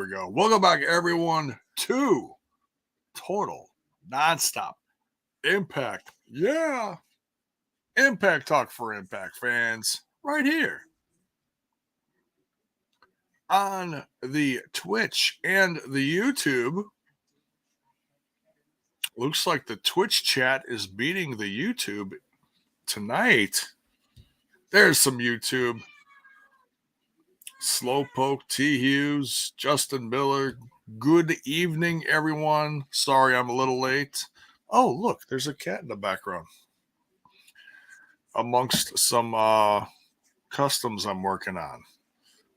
we go. Welcome back, everyone, to Total Nonstop Impact. Yeah. Impact Talk for Impact fans right here on the Twitch and the YouTube. Looks like the Twitch chat is beating the YouTube tonight. There's some YouTube. Slowpoke, T. Hughes, Justin Miller. Good evening, everyone. Sorry I'm a little late. Oh, look, there's a cat in the background. Amongst some customs I'm working on.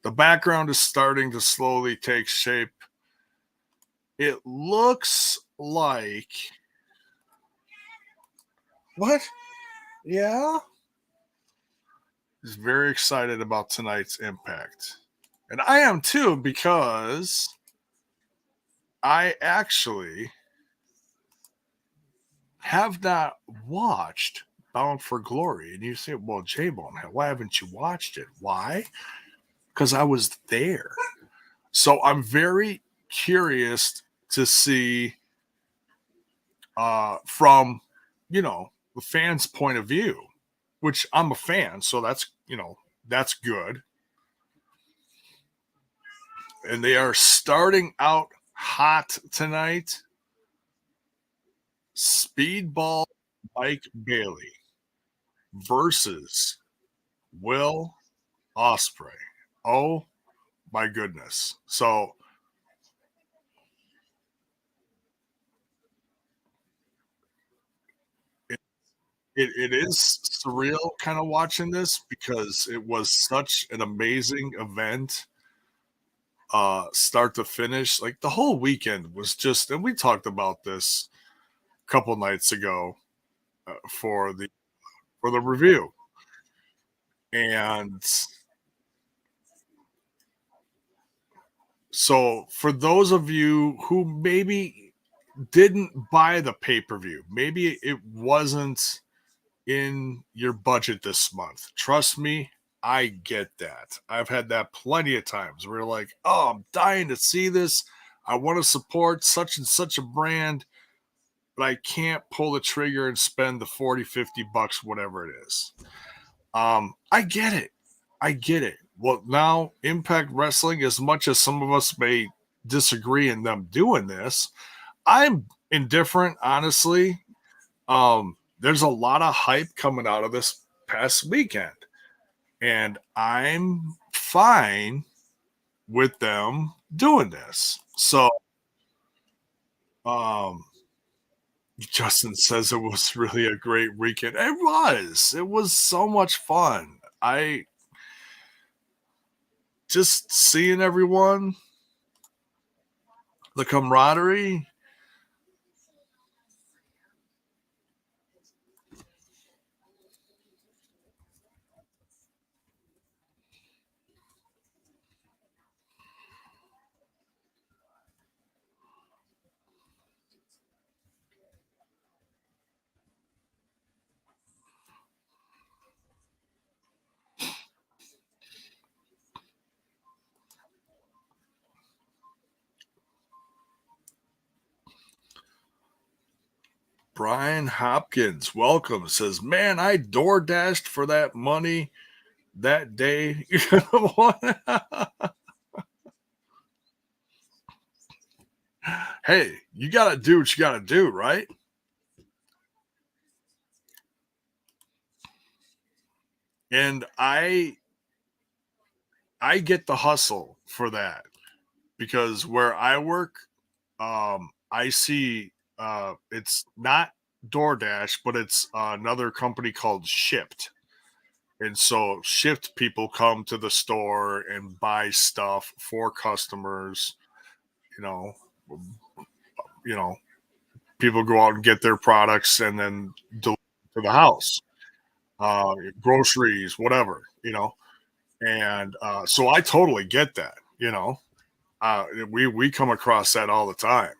The background is starting to slowly take shape. It looks like... What? Yeah? He's very excited about tonight's impact. And I am too, because I actually have not watched Bound for Glory. And you say, well, J-Bone, why haven't you watched it? Why? Because I was there. So I'm very curious to see from, the fans' point of view, which I'm a fan, so that's good. And they are starting out hot tonight. Speedball Mike Bailey versus Will Ospreay. Oh my goodness. So it is surreal kind of watching this because it was such an amazing event. Start to finish. Like the whole weekend was just, and we talked about this a couple nights ago for the review. And so for those of you who maybe didn't buy the pay-per-view, maybe it wasn't in your budget this month. Trust me, I get that. I've had that plenty of times where you're like, oh, I'm dying to see this. I want to support such and such a brand, but I can't pull the trigger and spend the 40, 50 bucks, whatever it is. I get it. I get it. Well, now Impact Wrestling, as much as some of us may disagree in them doing this, I'm indifferent, honestly. There's a lot of hype coming out of this past weekend, and I'm fine with them doing this. So, Justin says it was really a great weekend. It was. It was so much fun. I just seeing everyone, the camaraderie. Brian Hopkins, welcome. Says, man, I door dashed for that money that day. Hey, you got to do what you got to do, right? And I get the hustle for that because where I work, I see it's not DoorDash, but it's another company called Shipped. And so Shipped people come to the store and buy stuff for customers. You know, you know, people go out and get their products and then deliver to the house, groceries, whatever, And so I totally get that, we come across that all the time.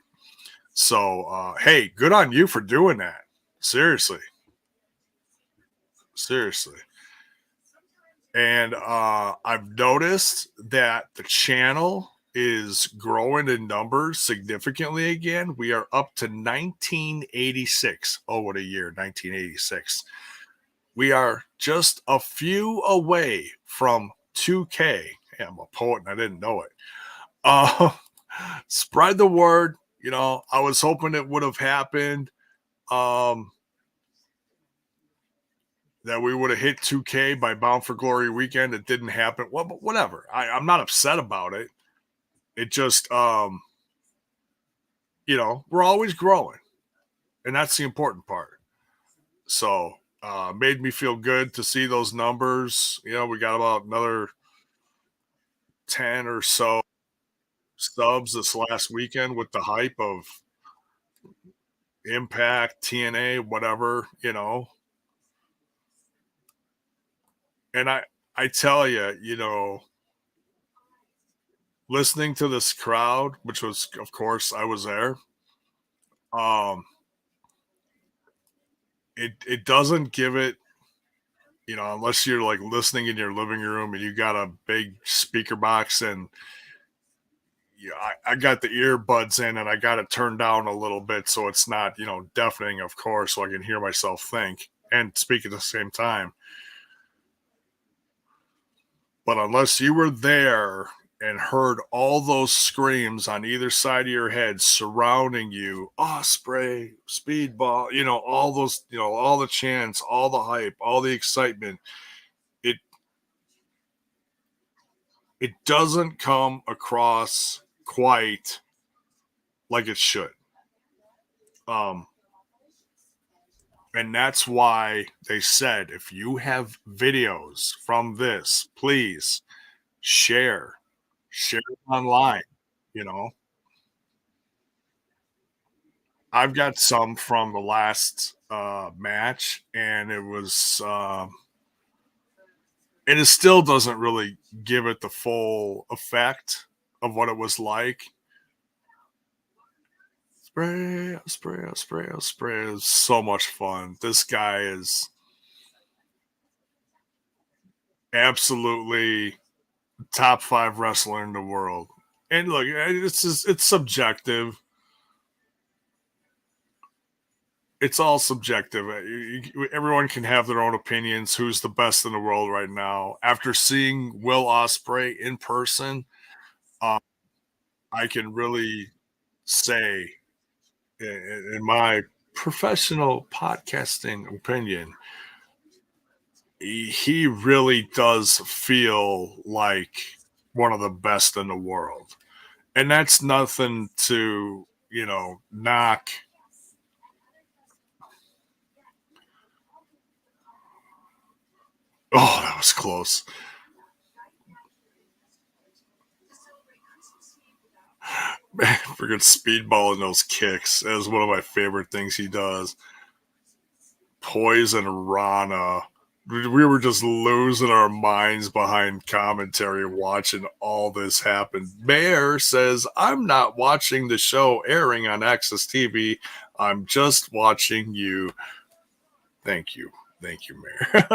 So, hey, good on you for doing that. Seriously. And I've noticed that the channel is growing in numbers significantly again. We are up to 1986. Oh, what a year, 1986. We are just a few away from 2K. Hey, I'm a poet and I didn't know it. Uh, Spread the word. I was hoping it would have happened. Um, that we would have hit 2K by Bound for Glory weekend. It didn't happen. Well, but whatever. I'm not upset about it. It just, we're always growing, and that's the important part. So, made me feel good to see those numbers. We got about another 10 or so subs this last weekend with the hype of Impact, TNA, whatever. And I tell you, listening to this crowd, which was, of course, I was there. Um, it doesn't give it, unless you're like listening in your living room and you got a big speaker box and I got the earbuds in and I got it turned down a little bit so it's not, deafening, of course, so I can hear myself think and speak at the same time. But unless you were there and heard all those screams on either side of your head surrounding you, Osprey, Speedball, all those, all the chants, all the hype, all the excitement, it it doesn't come across quite like it should. Um, and that's why they said if you have videos from this, please share it online. You know, I've got some from the last match, and it still doesn't really give it the full effect of what it was like. Spray, spray, spray, spray. It's so much fun. This guy is absolutely top 5 wrestler in the world. And look, it's subjective. It's all subjective. Everyone can have their own opinions. Who's the best in the world right now? After seeing Will Ospreay in person, uh, I can really say, in my professional podcasting opinion, he really does feel like one of the best in the world. And that's nothing to, knock. Oh, that was close. Man, freaking speedballing those kicks. That is one of my favorite things he does. Poison Rana. We were just losing our minds behind commentary watching all this happen. Mayor says, I'm not watching the show airing on Access TV. I'm just watching you. Thank you. Thank you, Mayor.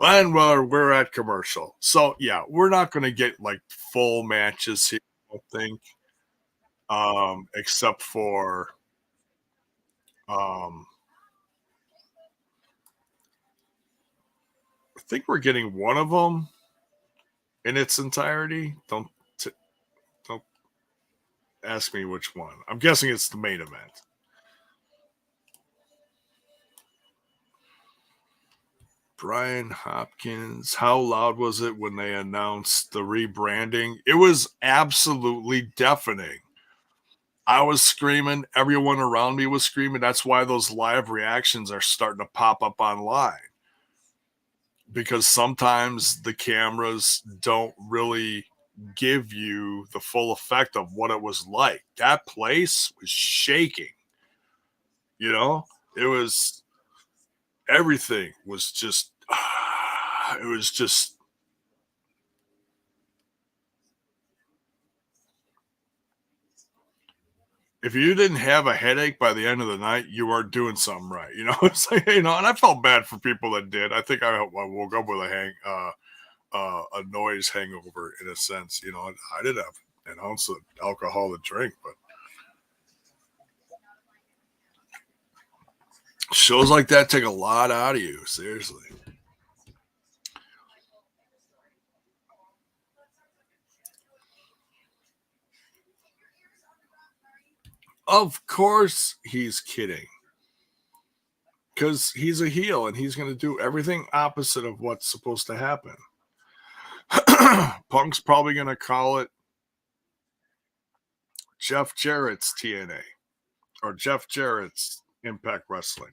And we're at commercial. So, yeah, we're not going to get like full matches here, I think, except for I think we're getting one of them in its entirety. Don't ask me which one. I'm guessing it's the main event. Brian Hopkins. How loud was it when they announced the rebranding? It was absolutely deafening. I was screaming. Everyone around me was screaming. That's why those live reactions are starting to pop up online. Because sometimes the cameras don't really give you the full effect of what it was like. That place was shaking. It was everything was just it was just if you didn't have a headache by the end of the night, you weren't doing something right. It's like, and I felt bad for people that did. I think I woke up with a a noise hangover in a sense. You know, I didn't have an ounce of alcohol to drink, but shows like that take a lot out of you. Seriously. Of course he's kidding. Because he's a heel and he's going to do everything opposite of what's supposed to happen. Punk's probably going to call it Jeff Jarrett's TNA or Jeff Jarrett's Impact Wrestling.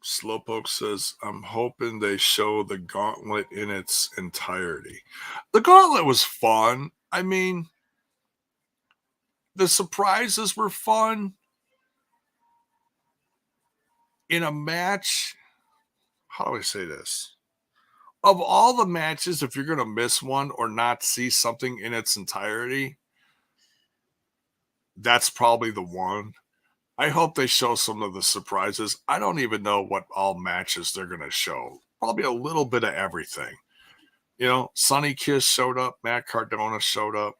Slowpoke says, I'm hoping they show the gauntlet in its entirety. The gauntlet was fun. I mean, the surprises were fun. In a match, how do I say this? Of all the matches, if you're going to miss one or not see something in its entirety, that's probably the one. I hope they show some of the surprises. I don't even know what all matches they're going to show. Probably a little bit of everything. You know, Sonny Kiss showed up. Matt Cardona showed up.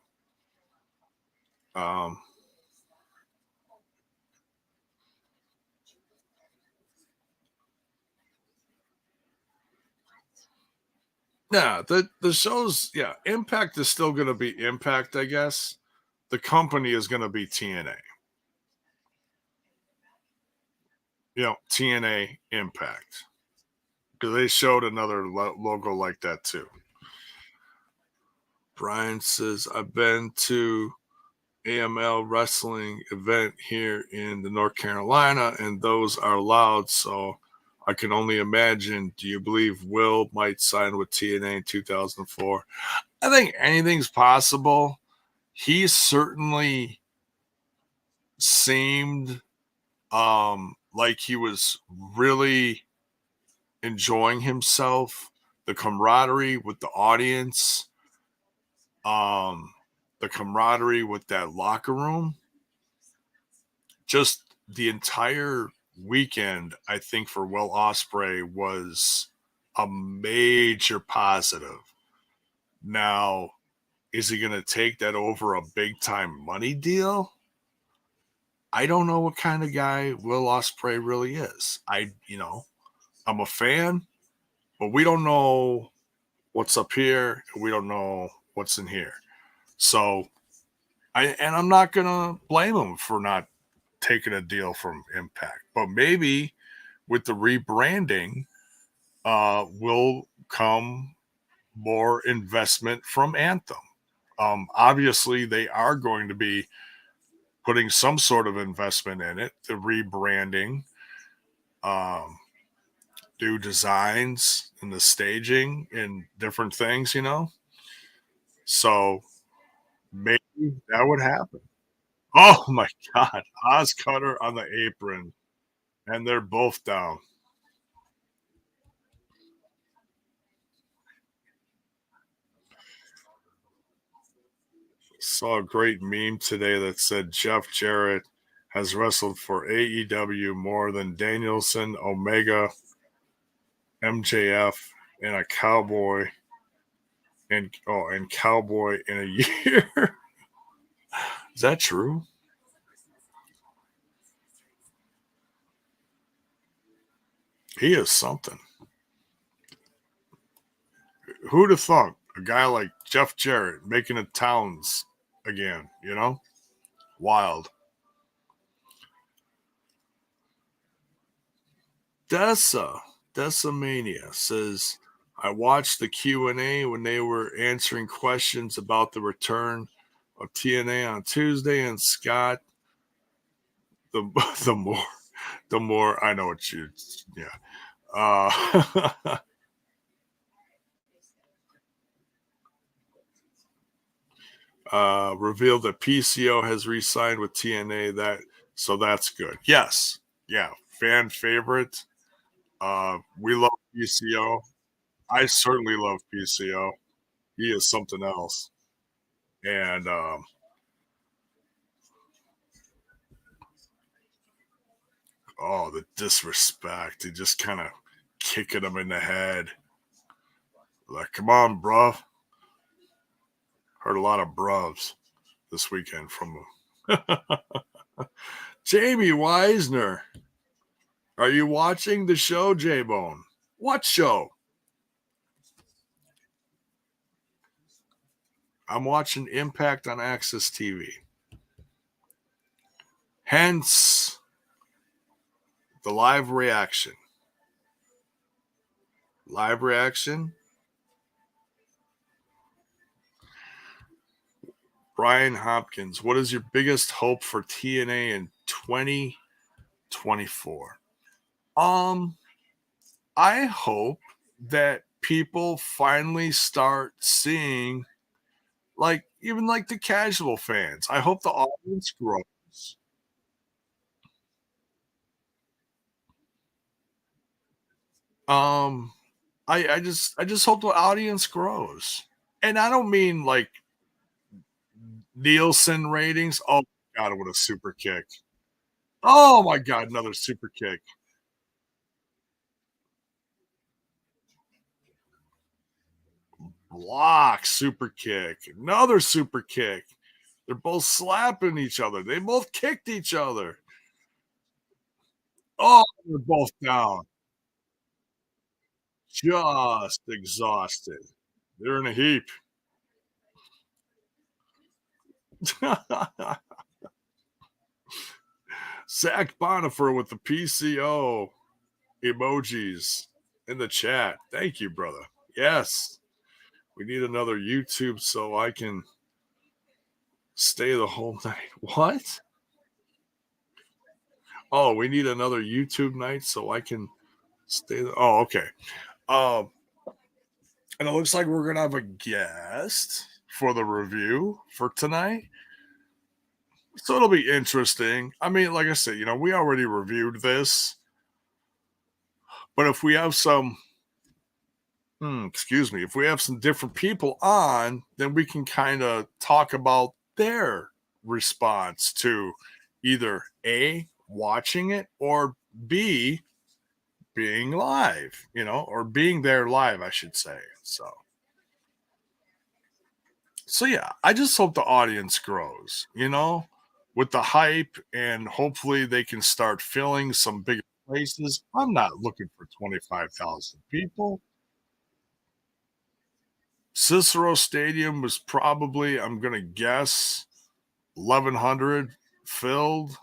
Yeah, the show's, yeah, Impact is still going to be Impact, I guess. The company is going to be TNA. You know, TNA Impact. Because they showed another logo like that too. Brian says, I've been to AML wrestling event here in the North Carolina, and those are loud, so I can only imagine. Do you believe Will might sign with TNA in 2004? I think anything's possible. He certainly seemed like he was really enjoying himself, the camaraderie with the audience, the camaraderie with that locker room, just the entire weekend. I think for Will Ospreay was a major positive. Now, is he going to take that over a big time money deal? I don't know what kind of guy Will Ospreay really is. I'm a fan, but we don't know what's up here. We don't know what's in here. So, I'm not gonna blame him for not taking a deal from Impact, but maybe with the rebranding, will come more investment from Anthem. Obviously, they are going to be putting some sort of investment in it, the rebranding, new designs, and the staging and different things, you know. So maybe that would happen. Oh my God. Oz Cutter on the apron. And they're both down. Saw a great meme today that said Jeff Jarrett has wrestled for AEW more than Danielson, Omega, MJF, and a cowboy and cowboy in a year. Is that true? He is something. Who'd have thought a guy like Jeff Jarrett making it towns again, you know? Wild. Desamania says, I watched the Q&A when they were answering questions about the return of TNA on Tuesday, and Scott, the the more the more I know what you, yeah. Revealed that PCO has re-signed with TNA, so that's good. Yes. Yeah. Fan favorite. We love PCO. I certainly love PCO. He is something else. And Oh, the disrespect. He just kind of kicking him in the head. Like, come on, bruh. Heard a lot of bruvs this weekend from him. Jamie Weisner. Are you watching the show, J-Bone? What show? I'm watching Impact on Access TV. Hence the live reaction. Live reaction. Brian Hopkins, what is your biggest hope for TNA in 2024? I hope that people finally start seeing, like, even like the casual fans. I hope the audience grows. Um, I just hope the audience grows. And I don't mean like Nielsen ratings. Oh my god, what a super kick. Oh my god, another super kick. Block, super kick, another super kick. They're both slapping each other. They both kicked each other. Oh, they're both down. Just exhausted. They're in a heap. Zach Bonifer with the PCO emojis in the chat. Thank you, brother. Yes, we need another YouTube so I can stay the whole night. What? Oh, we need another YouTube night so I can stay. Oh, okay. Um, and it looks like we're gonna have a guest for the review for tonight. So it'll be interesting. I mean, like I said, we already reviewed this, but if we have excuse me, if we have some different people on, then we can kind of talk about their response to either A, watching it, or B, being live, or being there live, I should say. So yeah, I just hope the audience grows, with the hype, and hopefully they can start filling some bigger places. I'm not looking for 25,000 people. Cicero Stadium was probably, I'm going to guess, 1,100 filled.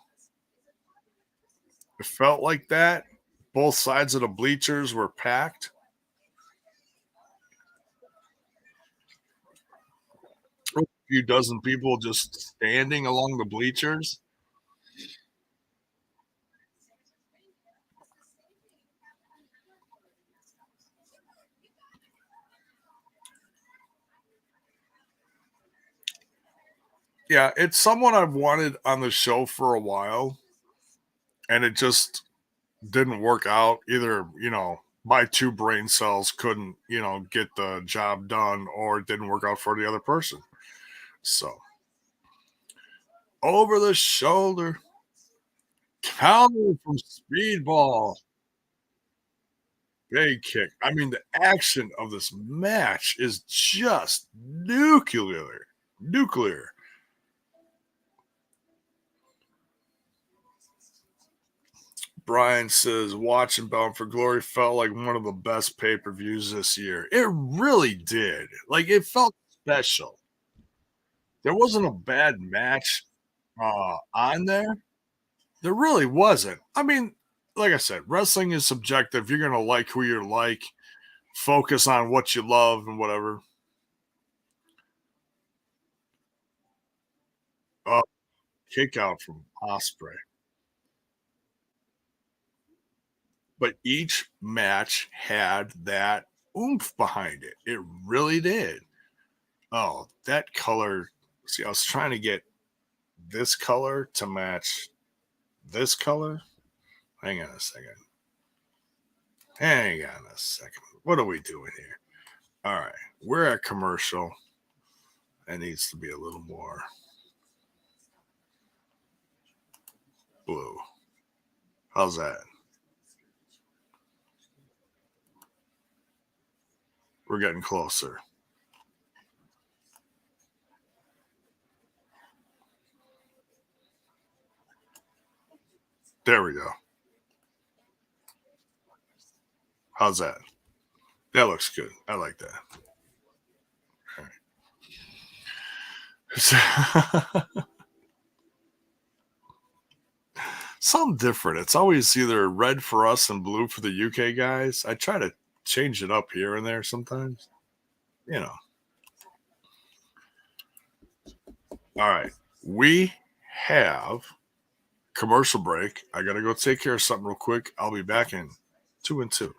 It felt like that. Both sides of the bleachers were packed. A few dozen people just standing along the bleachers. Yeah, it's someone I've wanted on the show for a while, and it just didn't work out. Either, my two brain cells couldn't, get the job done, or it didn't work out for the other person. So, over the shoulder, counter from Speedball. Big kick. I mean, the action of this match is just nuclear. Nuclear. Brian says, watching Bound for Glory felt like one of the best pay per views this year. It really did. Like, it felt special. There wasn't a bad match on there. There really wasn't. I mean, like I said, wrestling is subjective. You're going to like who you're like, focus on what you love and whatever. Oh, kick out from Osprey. But each match had that oomph behind it. It really did. Oh, that color. See, I was trying to get this color to match this color. Hang on a second. Hang on a second. What are we doing here? All right. We're at commercial. That needs to be a little more blue. How's that? We're getting closer. There we go. How's that? That looks good. I like that. Something different. It's always either red for us and blue for the UK guys. I try to change it up here and there sometimes. You know. All right. We have commercial break. I got to go take care of something real quick. I'll be back in 2 and 2.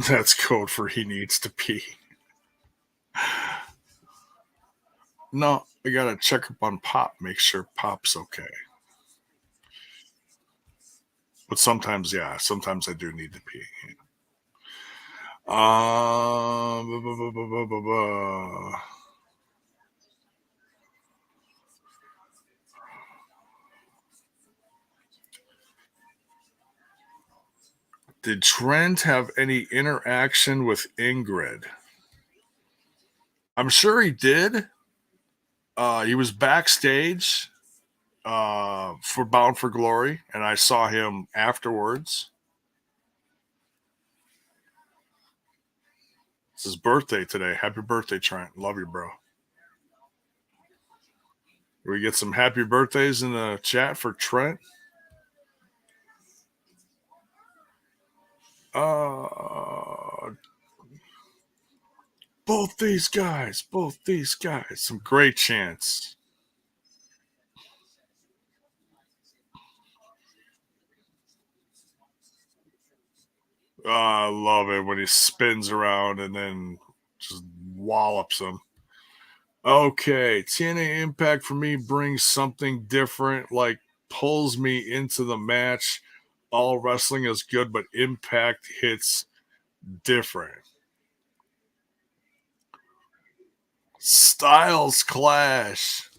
That's code for he needs to pee. No, I gotta check up on Pop, make sure Pop's okay. But sometimes, yeah, sometimes I do need to pee. Bu- bu- bu- bu- bu- bu- bu. Did Trent have any interaction with Ingrid? I'm sure he did. He was backstage for Bound for Glory, and I saw him afterwards. It's his birthday today. Happy birthday, Trent. Love you, bro. We get some happy birthdays in the chat for Trent. Both these guys, some great chants. I love it when he spins around and then just wallops him. Okay, TNA Impact for me brings something different, like pulls me into the match. All wrestling is good, but Impact hits different. Styles clash.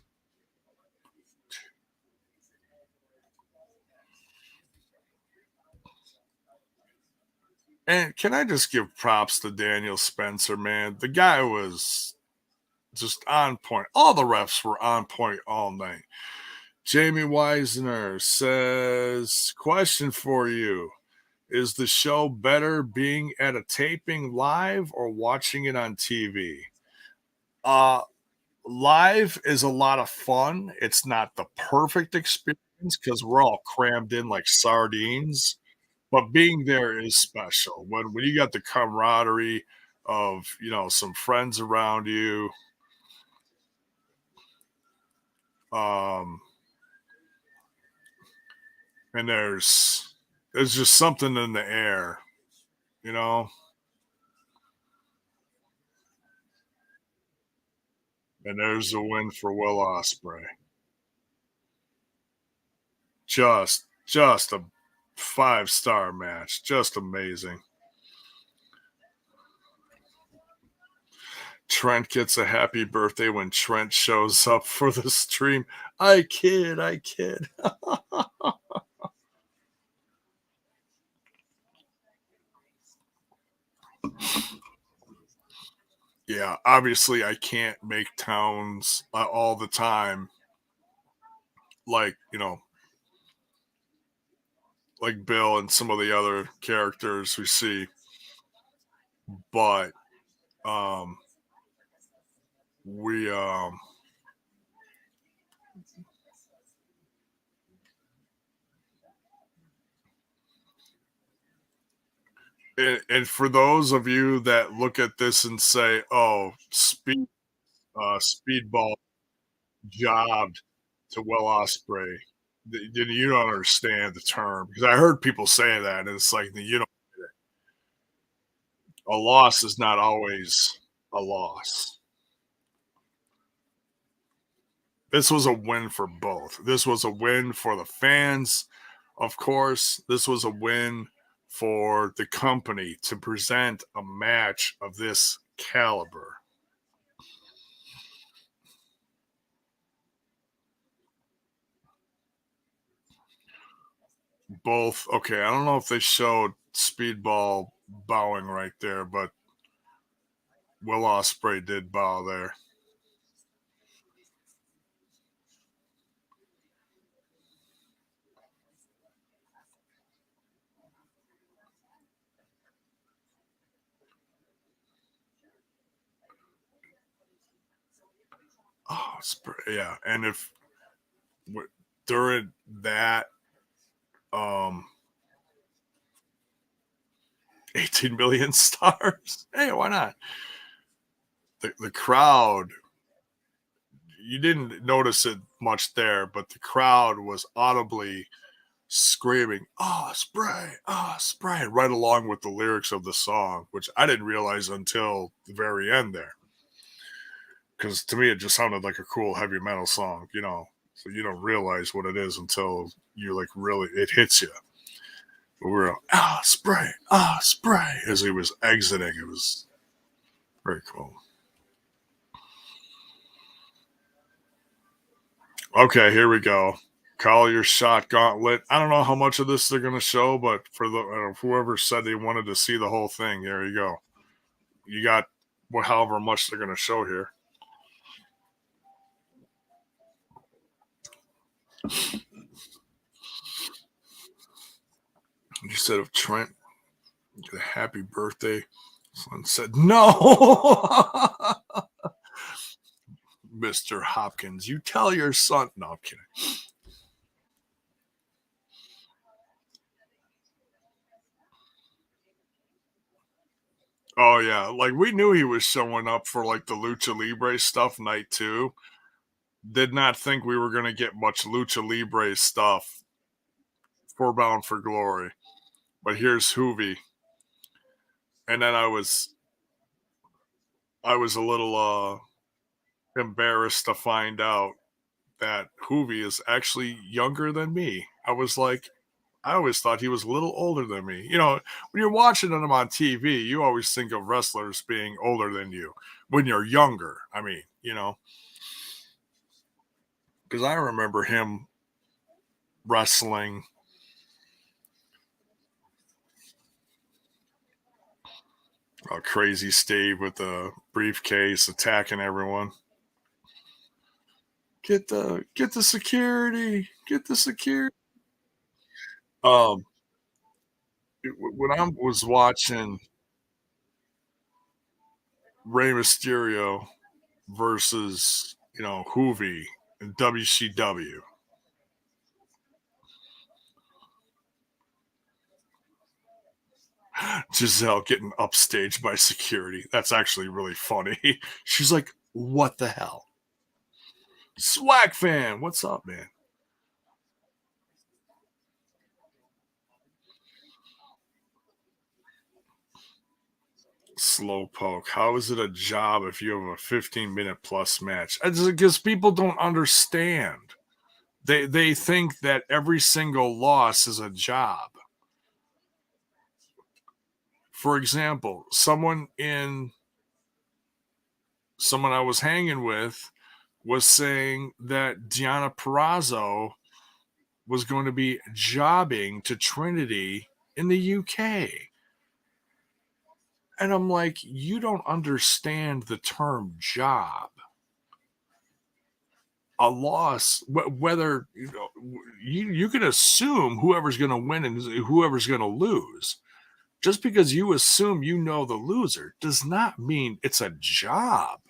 And can I just give props to Daniel Spencer, man? The guy was just on point. All the refs were on point all night. Jamie Weisner says, question for you. Is the show better being at a taping live or watching it on TV? Uh, Live is a lot of fun. It's not the perfect experience because we're all crammed in like sardines, but being there is special. When you got the camaraderie of, some friends around you, um, and there's just something in the air, you know, and there's a win for Will Ospreay. Just a 5-star match. Just amazing. Trent gets a happy birthday when Trent shows up for the stream. I kid, I kid. Yeah, obviously I can't make towns all the time, like like Bill and some of the other characters we see, but um, we and for those of you that look at this and say, "Oh, speedball jobbed to Will Osprey," you don't understand the term because I heard people say that, and it's like a loss is not always a loss. This was a win for both. This was a win for the fans, of course. This was a win for the company to present a match of this caliber. Both, okay, I don't know if they showed Speedball bowing right there, but Will Ospreay did bow there. Oh, yeah, and if during that 18 million stars, hey, why not? The crowd, you didn't notice it much there, but the crowd was audibly screaming, "Oh, spray, oh, spray," right along with the lyrics of the song, which I didn't realize until the very end there. Because to me, it just sounded like a cool heavy metal song. So you don't realize what it is until you like really, it hits you. But we were, ah, spray, as he was exiting. It was very cool. Okay, here we go. Call your shot gauntlet. I don't know how much of this they're going to show, but for whoever said they wanted to see the whole thing, there you go. You got however much they're going to show here. You said of Trent, a happy birthday. Someone said, no, Mr. Hopkins, you tell your son. No, I'm kidding. Oh, yeah. Like, we knew he was showing up for, like, the Lucha Libre stuff night two. Did not think we were going to get much Lucha Libre stuff for Bound for Glory. But here's Hoovy. And then I was a little embarrassed to find out that Hoovy is actually younger than me. I was like, I always thought he was a little older than me. When you're watching them on TV, you always think of wrestlers being older than you when you're younger. I mean, because I remember him wrestling. Crazy Steve with the briefcase attacking everyone. Get the security. Get the security. Um, when I was watching Rey Mysterio versus, Hoovy in WCW, Giselle getting upstaged by security. That's actually really funny. She's like, "What the hell?" Swag fan, what's up, man? Slowpoke. How is it a job if you have a 15-minute plus match? It's because people don't understand. They think that every single loss is a job. For example, someone I was hanging with was saying that Deonna Purrazzo was going to be jobbing to Trinity in the UK. And I'm like, you don't understand the term job. A loss, whether you can assume whoever's going to win and whoever's going to lose. Just because you assume you know the loser does not mean it's a job.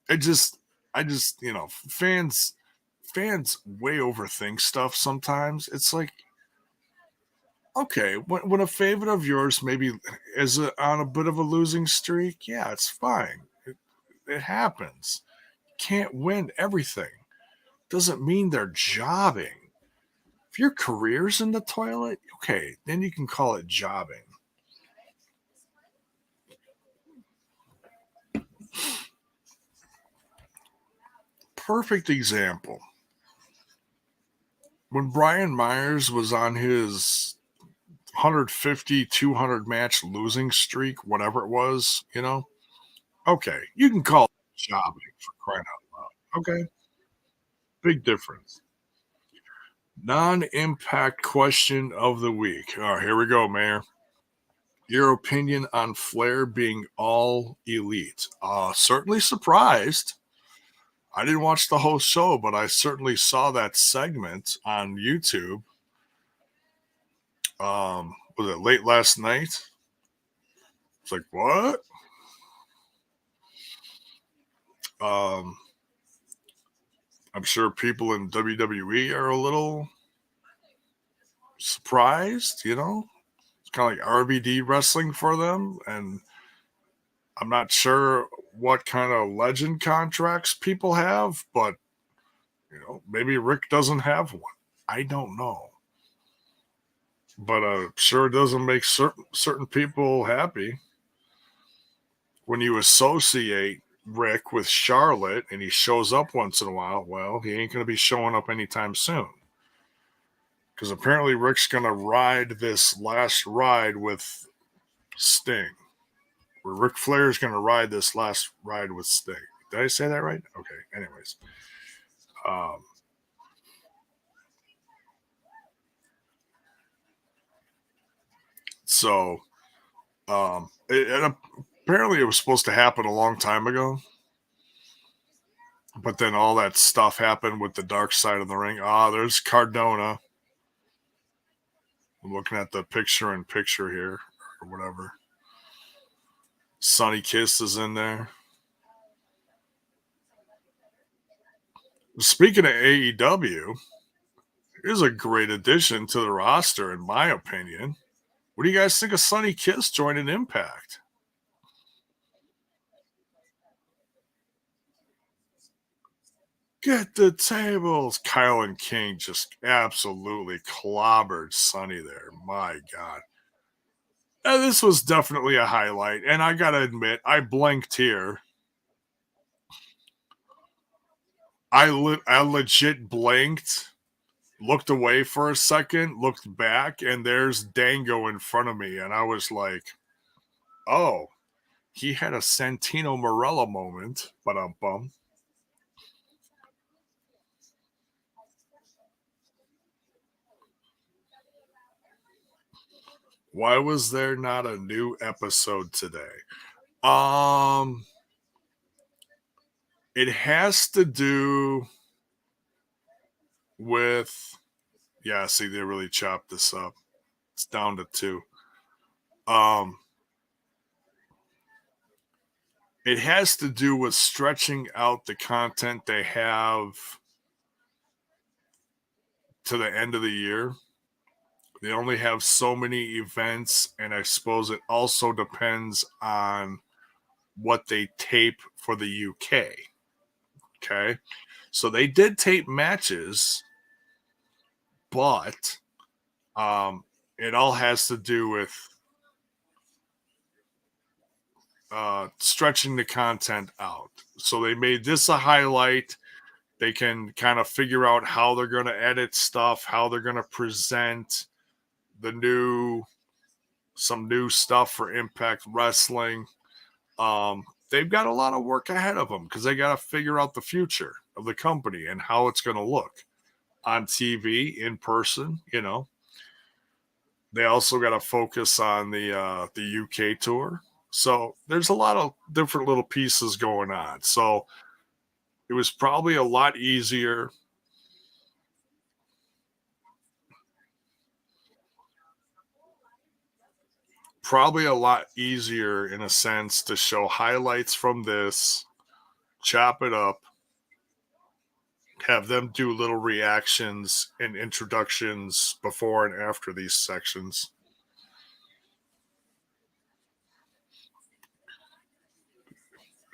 It just, I just, fans way overthink stuff sometimes. It's like, okay, when a favorite of yours maybe is on a bit of a losing streak, yeah, it's fine. It happens. Can't win everything. Doesn't mean they're jobbing. If your career's in the toilet, okay, then you can call it jobbing. Perfect example. When Brian Myers was on his 150, 200 match losing streak, whatever it was, okay, you can call it jobbing for crying out loud. Okay, big difference. Non impact question of the week. All right, here we go, Mayor. Your opinion on Flair being all elite? Certainly surprised. I didn't watch the whole show, but I certainly saw that segment on YouTube. Was it late last night? It's like, what? Um, I'm sure people in WWE are a little surprised, It's kind of like RVD wrestling for them. And I'm not sure what kind of legend contracts people have, but, maybe Rick doesn't have one. I don't know. But sure it doesn't make certain people happy when you associate Rick with Charlotte and he shows up once in a while. Well, he ain't going to be showing up anytime soon because apparently Rick's going to ride this last ride with Sting. Where Ric Flair is going to ride this last ride with Sting. Did I say that right? Okay. Anyways, um, so and apparently it was supposed to happen a long time ago, but then all that stuff happened with the dark side of the ring. There's Cardona. I'm looking at the picture in picture here or whatever. Sonny Kiss is in there. Speaking of AEW, here's a great addition to the roster, in my opinion. What do you guys think of Sonny Kiss joining Impact? Get the tables. Kyle and King just absolutely clobbered Sonny there. My God. This was definitely a highlight. And I got to admit, I blinked here. I legit blinked, looked away for a second, looked back, and there's Dango in front of me. And I was like, oh, he had a Santino Morella moment. But bum. Why was there not a new episode today? Um, It has to do with, yeah, see, they really chopped this up. It's down to two. Um, it has to do with stretching out the content they have to the end of the year. They only have so many events, and I suppose it also depends on what they tape for the UK. Okay. So they did tape matches, but it all has to do with stretching the content out. So they made this a highlight. They can kind of figure out how they're going to edit stuff, how they're going to present the some new stuff for Impact Wrestling. They've got a lot of work ahead of them because they got to figure out the future of the company and how it's going to look on TV, in person. They also got to focus on the UK tour. So there's a lot of different little pieces going on. So it was probably a lot easier. Probably a lot easier in a sense to show highlights from this, chop it up, have them do little reactions and introductions before and after these sections.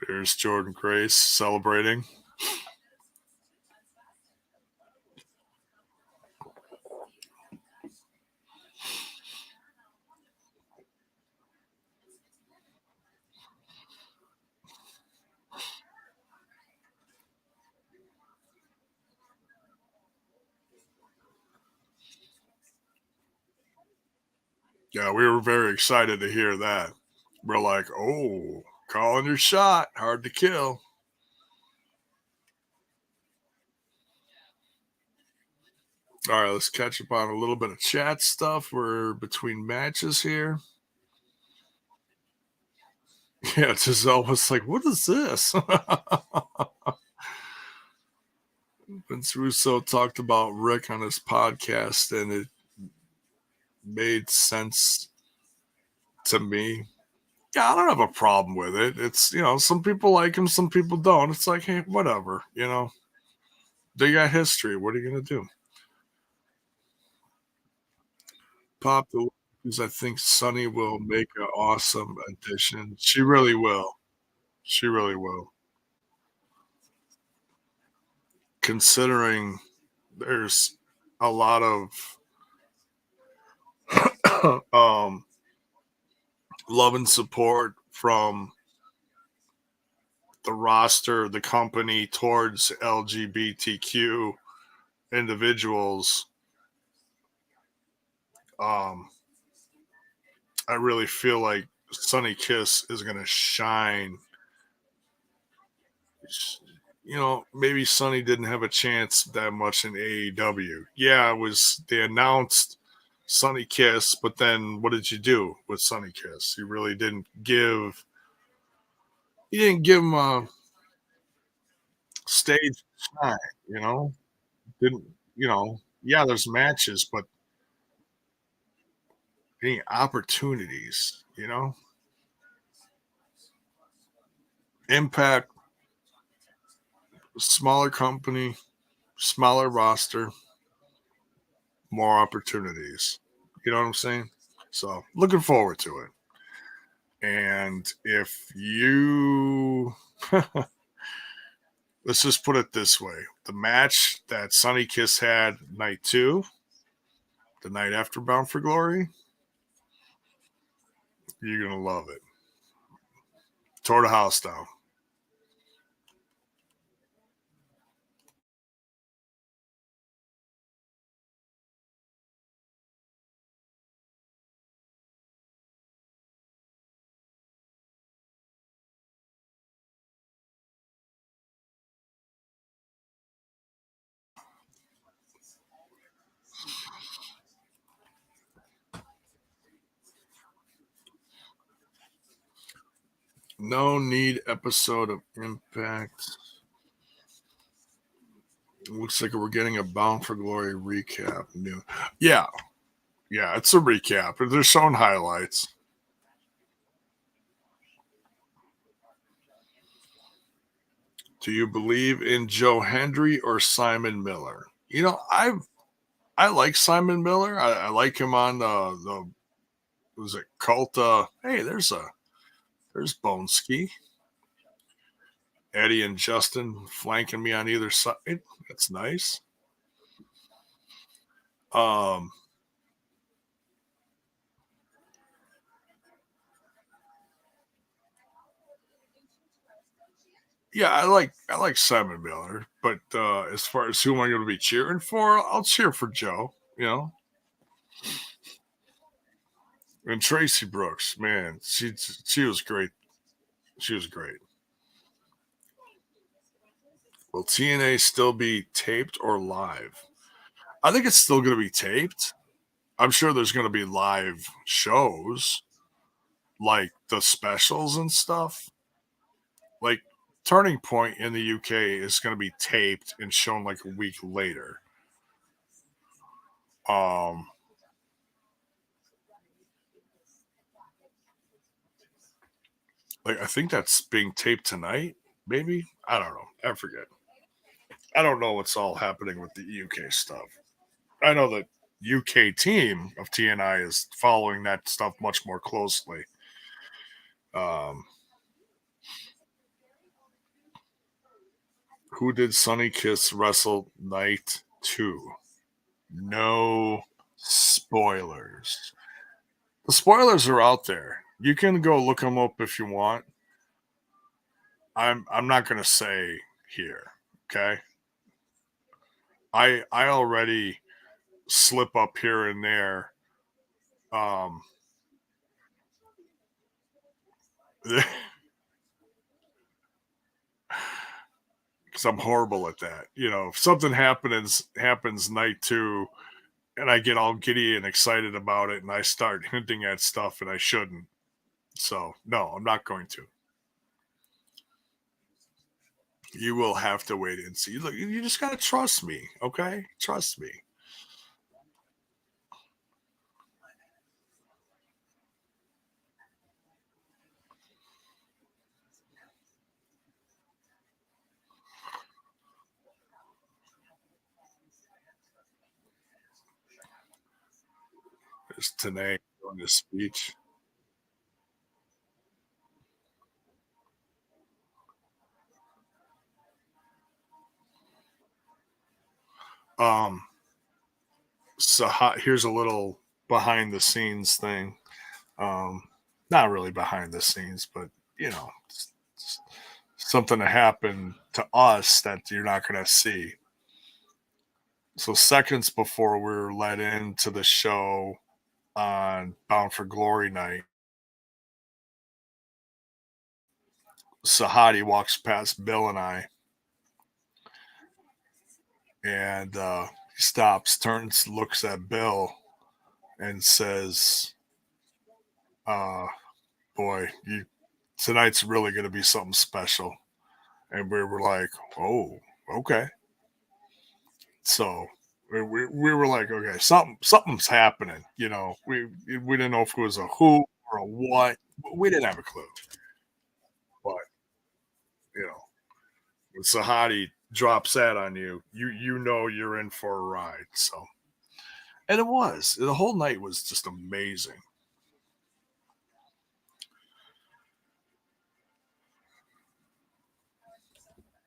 There's Jordan Grace celebrating. Yeah, we were very excited to hear that. We're like, oh, calling your shot, hard to kill. All right, let's catch up on a little bit of chat stuff. We're between matches here. Yeah, it's just almost like, what is this? Vince Russo talked about Rick on his podcast, and it made sense to me. Yeah, I don't have a problem with it. It's, some people like him, some people don't. It's like, hey, whatever. They got history. What are you going to do? Pop the because I think Sunny will make an awesome addition. She really will. She really will. Considering there's a lot of um, love and support from the roster, the company towards LGBTQ individuals. Um, I really feel like Sunny Kiss is going to shine. Maybe Sunny didn't have a chance that much in AEW. Yeah, they announced Sunny Kiss, but then what did you do with Sunny Kiss? You didn't give him a stage shine, you know? Didn't, yeah, there's matches, but any opportunities? Impact, smaller company, smaller roster, more opportunities. You know what I'm saying? So looking forward to it. And if you, let's just put it this way, the match that Sunny Kiss had night two, the night after Bound for Glory, you're going to love it. Tore the house down. No need episode of Impact. Looks like we're getting a Bound for Glory recap. New, yeah, yeah, it's a recap. They're showing highlights. Do you believe in Joe Hendry or Simon Miller? I like Simon Miller. I like him on the was it cult? Hey, there's Boneski, Eddie and Justin flanking me on either side. That's nice. Um, yeah, I like Simon Miller, but as far as who am I going to be cheering for, I'll cheer for Joe. And Tracy Brooks, man, she was great. She was great. Will TNA still be taped or live? I think it's still going to be taped. I'm sure there's going to be live shows like the specials and stuff. Like Turning Point in the UK is going to be taped and shown like a week later. Um, like I think that's being taped tonight. Maybe I don't know. I forget. I don't know what's all happening with the UK stuff. I know that UK team of TNI is following that stuff much more closely. Um, who did Sunny Kiss wrestle night two? No spoilers. The spoilers are out there. You can go look them up if you want. I'm not gonna say here. Okay. I already slip up here and there. Um, because I'm horrible at that. If something happens night two, and I get all giddy and excited about it, and I start hinting at stuff, and I shouldn't. So no, I'm not going to. You will have to wait and see. Look, you just gotta trust me, okay? Trust me. There's Tanae doing this speech. Um, so here's a little behind the scenes thing. Um, Not really behind the scenes, but it's something that happened to us that you're not going to see. So seconds before we were let into the show on Bound for Glory night, Sahadi walks past Bill and I, and he stops, turns, looks at Bill, and says, uh, "Boy, tonight's really going to be something special." And we were like, "Oh, okay." So we were like, "Okay, something's happening." We didn't know if it was a who or a what. We didn't have a clue, but you know, when Sahadi drops that on you, you know you're in for a ride. So, and it was the whole night was just amazing.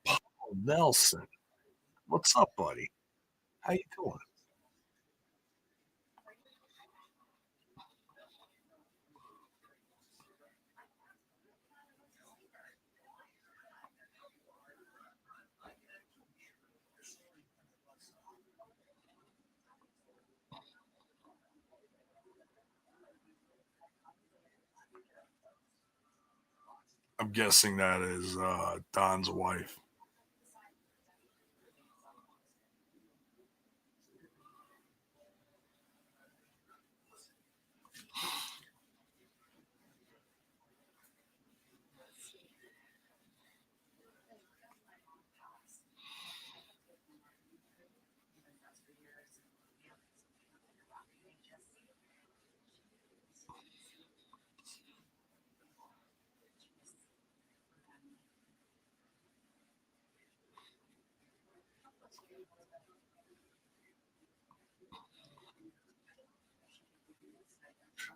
Oh, Nelson, what's up, buddy? How you doing? I'm guessing that is Don's wife.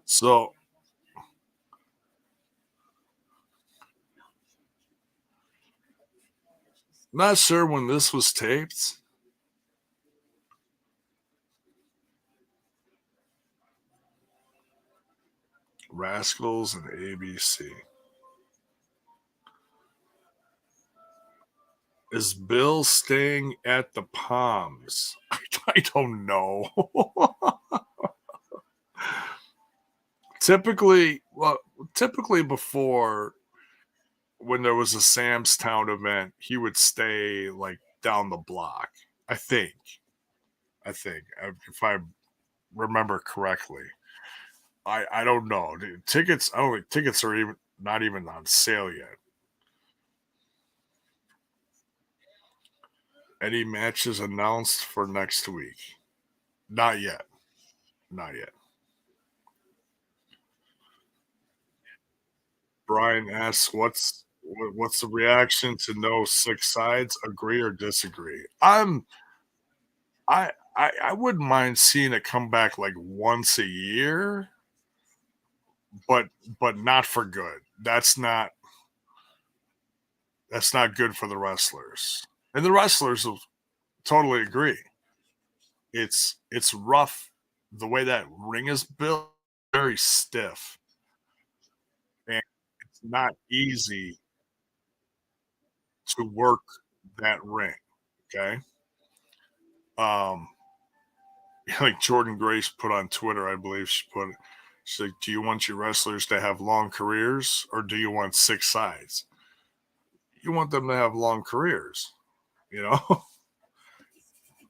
So, not sure when this was taped. Rascals and ABC. Is Bill staying at the Palms? I don't know. Typically before, when there was a Sam's Town event, he would stay like down the block. I think. If I remember correctly. I don't know. Tickets. I don't think tickets are even not even on sale yet. Any matches announced for next week? Not yet. Not yet. Brian asks, what's the reaction to no six sides? Agree or disagree? I wouldn't mind seeing it come back like once a year, but not for good. That's not good for the wrestlers. And the wrestlers will totally agree. It's rough the way that ring is built, very stiff, and it's not easy to work that ring. Okay. Um, like Jordan Grace put on Twitter, I believe she's like, do you want your wrestlers to have long careers or do you want six sides? You want them to have long careers, you know?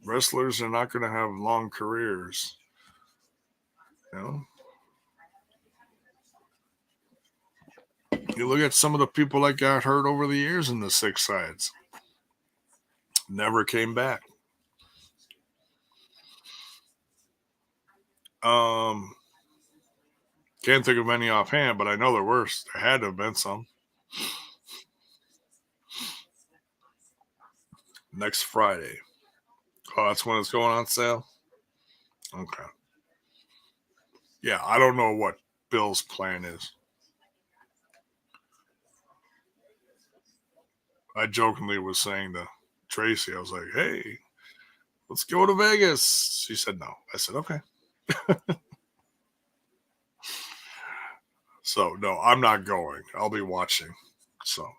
Wrestlers are not going to have long careers, you know? You look at some of the people that got hurt over the years in the six sides, never came back. Um, can't think of any offhand, but I know there were. There had to have been some. Next Friday. Oh, that's when it's going on sale? Okay. Yeah, I don't know what Bill's plan is. I jokingly was saying to Tracy, I was like, hey, let's go to Vegas. She said no. I said, okay. So, no, I'm not going. I'll be watching. So,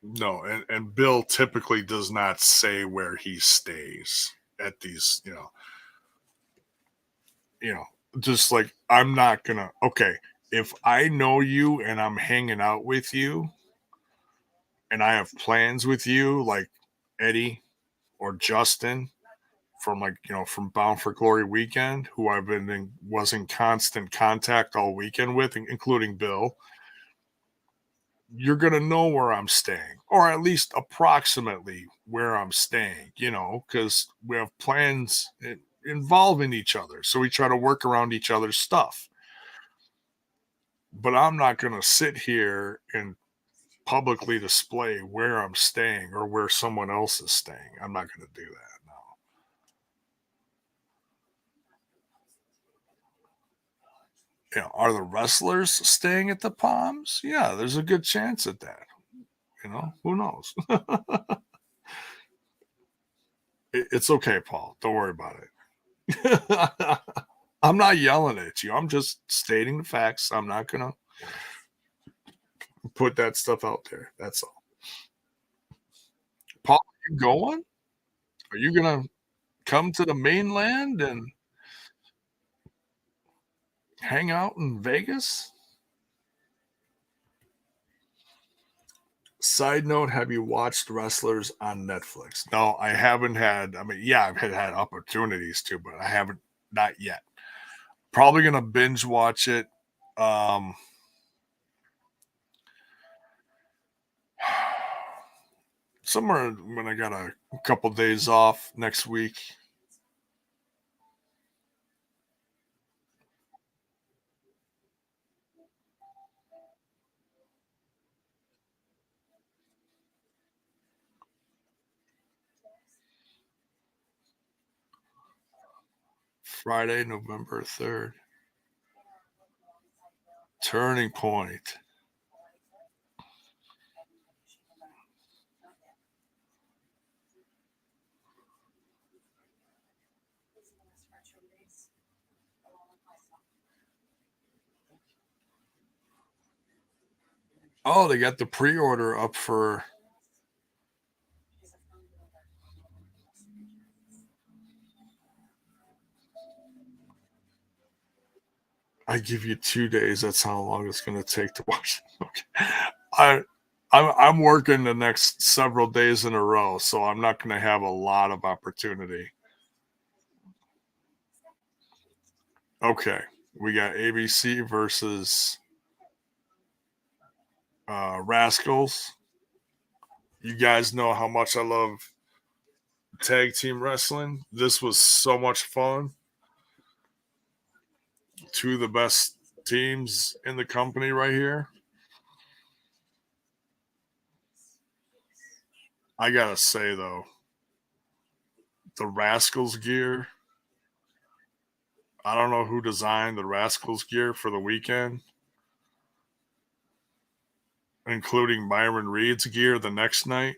no. And Bill typically does not say where he stays at these, you know, just like I'm not gonna okay, if I know you and I'm hanging out with you and I have plans with you, like Eddie or Justin from from Bound for Glory weekend, who I've was in constant contact all weekend with, including Bill, you're gonna know where I'm staying, or at least approximately where I'm staying, because we have plans involving each other. So we try to work around each other's stuff. But I'm not going to sit here and publicly display where I'm staying or where someone else is staying. I'm not going to do that. No. Are the wrestlers staying at the Palms? Yeah, there's a good chance at that. Who knows? It's okay, Paul. Don't worry about it. I'm not yelling at you. I'm just stating the facts. I'm not going to put that stuff out there. That's all. Paul, are you going? Are you going to come to the mainland and hang out in Vegas? Side note, have you watched wrestlers on Netflix? No, I haven't had. I mean, yeah, I've had opportunities to, but I haven't, not yet. Probably gonna binge watch it. Um, somewhere when I got a couple days off next week. Friday, November 3rd. Turning point. Oh, they got the pre-order up for. I give you 2 days. That's how long it's going to take to watch. Okay. I, I'm working the next several days in a row, so I'm not going to have a lot of opportunity. Okay, we got ABC versus Rascals. You guys know how much I love tag team wrestling. This was so much fun. Two of the best teams in the company right here. I gotta say though, the Rascals gear. I don't know who designed the Rascals gear for the weekend, including Byron Reed's gear the next night.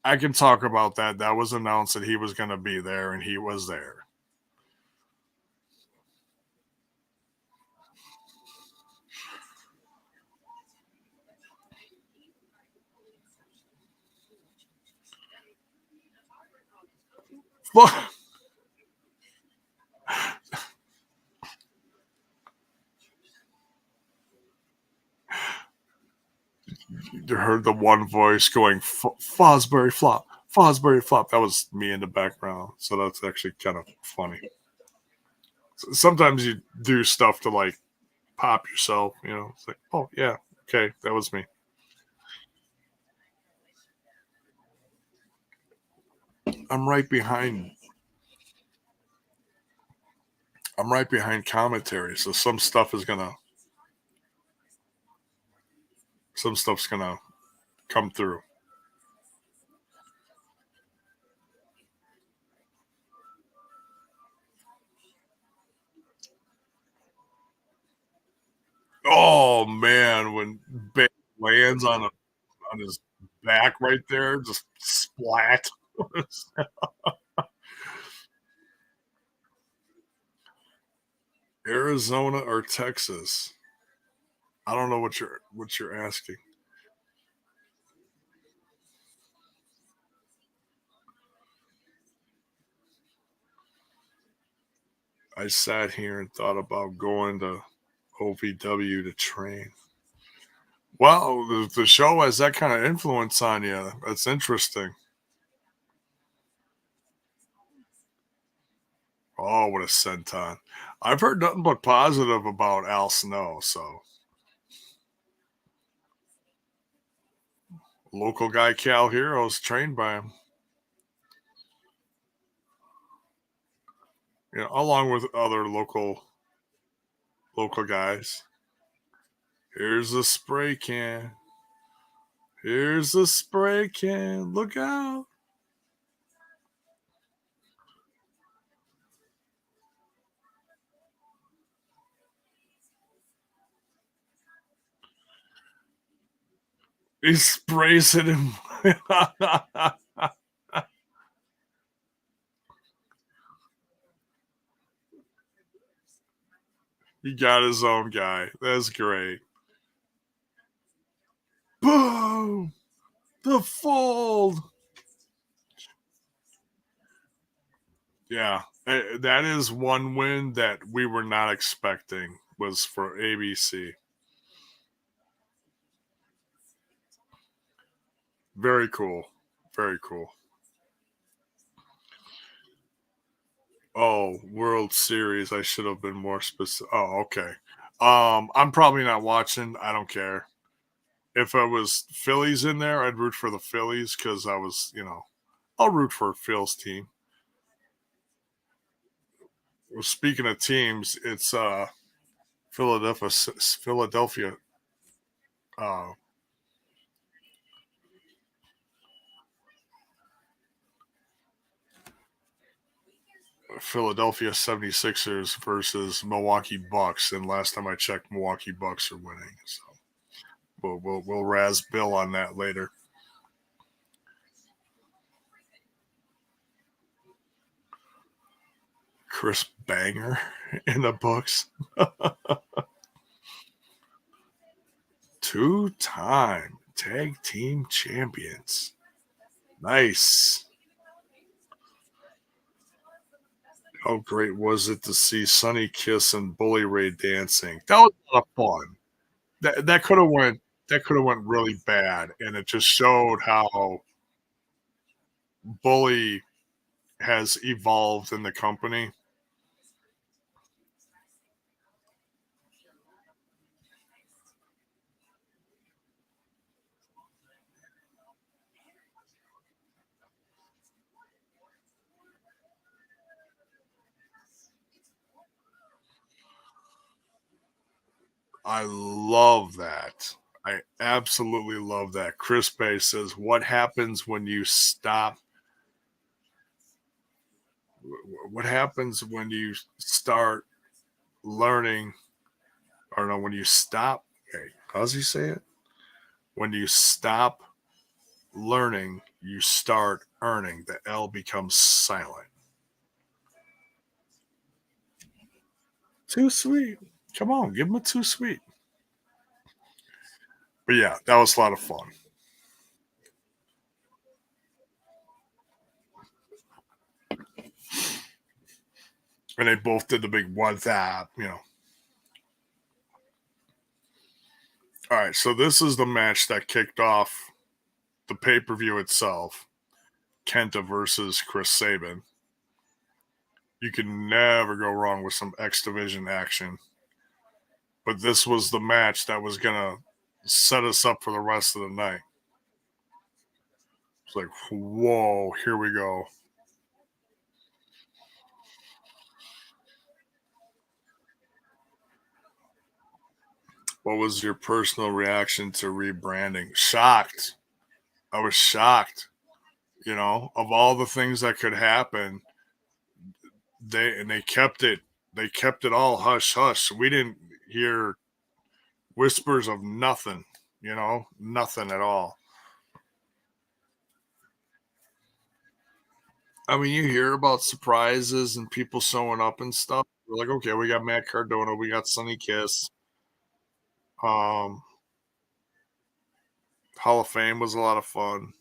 I can talk about that. That was announced that he was going to be there, and he was there. You heard the one voice going, Fosbury Flop, Fosbury Flop. That was me in the background. So that's actually kind of funny. Sometimes you do stuff to like pop yourself, you know. It's like, oh, yeah, okay, that was me. I'm right behind. I'm right behind commentary, so some stuff's gonna come through. Oh man, when Bay lands on his back right there, just splat. Arizona or Texas? I don't know what you're asking. I sat here and thought about going to OVW to train. Well, the show has that kind of influence on you. That's interesting. Oh, what a senton. I've heard nothing but positive about Al Snow, so local guy Cal Heroes trained by him. You know, along with other local guys. Here's a spray can. Here's a spray can. Look out. He sprays it in. He got his own guy. That's great. Boom! The fold. Yeah, that is one win that we were not expecting was for ABC. Very cool. Very cool. Oh, World Series. I should have been more specific. Oh, okay. I'm probably not watching. I don't care. If I was Phillies in there, I'd root for the Phillies because I was, I'll root for Phil's team. Well, speaking of teams, it's Philadelphia. Uh, Philadelphia 76ers versus Milwaukee Bucks, and last time I checked, Milwaukee Bucks are winning. So we'll razz Bill on that later. Chris Banger in the books. Two-time tag team champions. Nice. How great was it to see Sonny Kiss and Bully Ray dancing? That was a lot of fun. That could have went really bad, and it just showed how Bully has evolved in the company. I love that. I absolutely love that. Chris Bay says, "What happens when you stop? What happens when you start learning, or no, when you stop? Okay, how does he say it? When you stop learning, you start earning. The L becomes silent. Too sweet. Come on, give him a too sweet." But yeah, that was a lot of fun. And they both did the big what's up, you know. All right, so this is the match that kicked off the pay per view itself. Kenta versus Chris Sabin. You can never go wrong with some X Division action. But this was the match that was going to set us up for the rest of the night. It's like, whoa, here we go. What was your personal reaction to rebranding? Shocked. I was shocked. You know, of all the things that could happen, they kept it all hush hush. We didn't hear whispers of nothing, nothing at all. I mean, you hear about surprises and people showing up and stuff. We're like, okay, we got Matt Cardona, we got Sonny Kiss. Um, Hall of Fame was a lot of fun.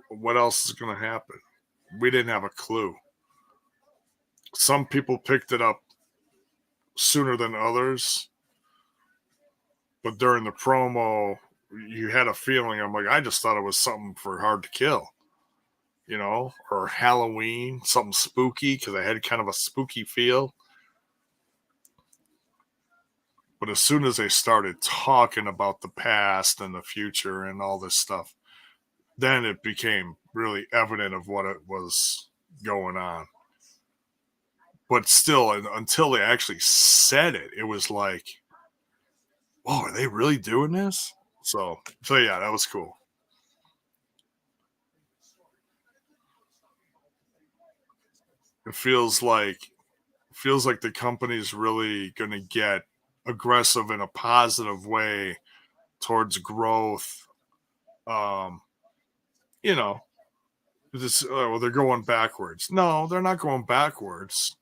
What else is going to happen? We didn't have a clue. Some people picked it up sooner than others, but during the promo, you had a feeling. I'm like, I just thought it was something for Hard to Kill, or Halloween, something spooky because I had kind of a spooky feel. But as soon as they started talking about the past and the future and all this stuff, then it became really evident of what it was going on. But still, until they actually said it, it was like, "Whoa, are they really doing this?" So yeah, that was cool. It feels like the company's really going to get aggressive in a positive way towards growth. Um, you know, well, they're going backwards. No, they're not going backwards.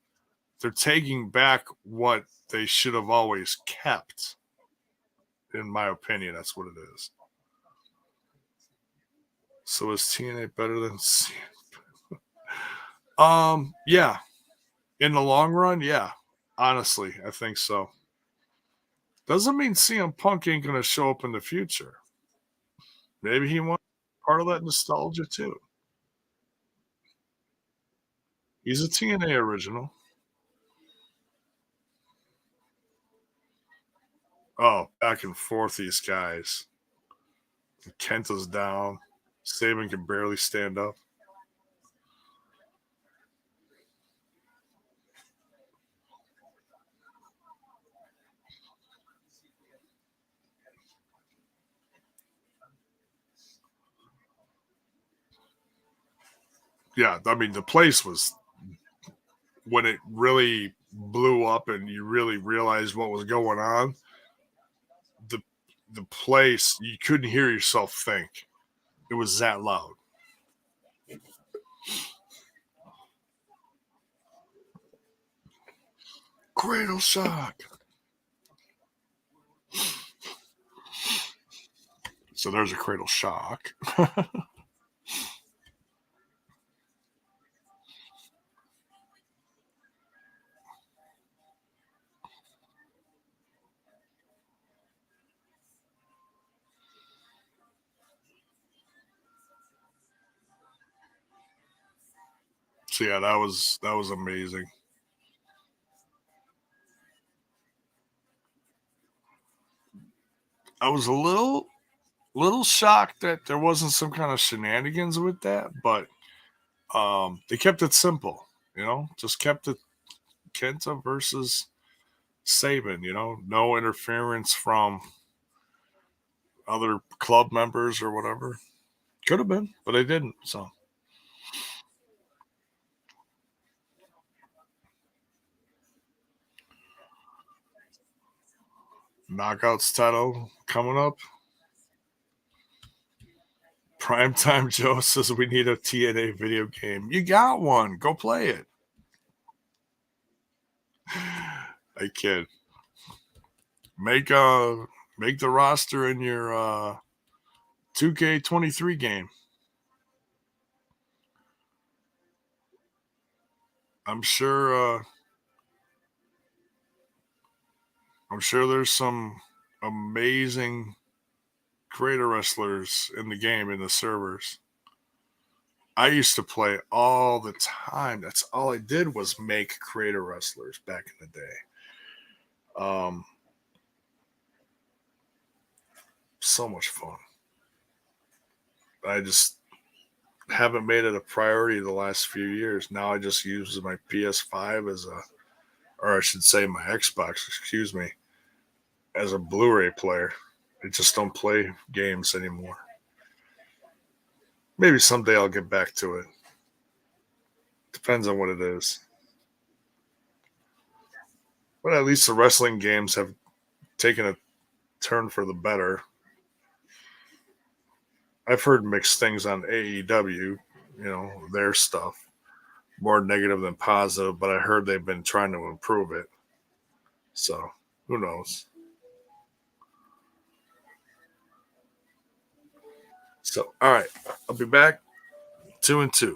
They're taking back what they should have always kept. In my opinion, that's what it is. So is TNA better than yeah. In the long run, yeah. Honestly, I think so. Doesn't mean CM Punk ain't gonna show up in the future. Maybe he wants part of that nostalgia too. He's a TNA original. Oh, back and forth these guys. Kenta's down. Saban can barely stand up. Yeah, I mean the place was when it really blew up and you really realized what was going on, the the place you couldn't hear yourself think. It was that loud. Cradle shock. So there's a cradle shock. So yeah, that was amazing. I was a little shocked that there wasn't some kind of shenanigans with that, but they kept it simple, just kept it Kenta versus Saban, no interference from other club members or whatever. Could have been, but they didn't. So knockouts title coming up. Primetime Joe says we need a TNA video game. You got one. Go play it. I kid. Make make the roster in your 2K23 game. I'm sure I'm sure there's some amazing creator wrestlers in the game in the servers. I used to play all the time. That's all I did was make creator wrestlers back in the day. So much fun. I just haven't made it a priority the last few years. Now I just use my PS5 as a, or I should say my Xbox, excuse me, as a Blu-ray player. I just don't play games anymore. Maybe someday I'll get back to it. Depends on what it is. But at least the wrestling games have taken a turn for the better. I've heard mixed things on AEW, their stuff, more negative than positive, but I heard they've been trying to improve it. So who knows? So, all right, I'll be back 2-2.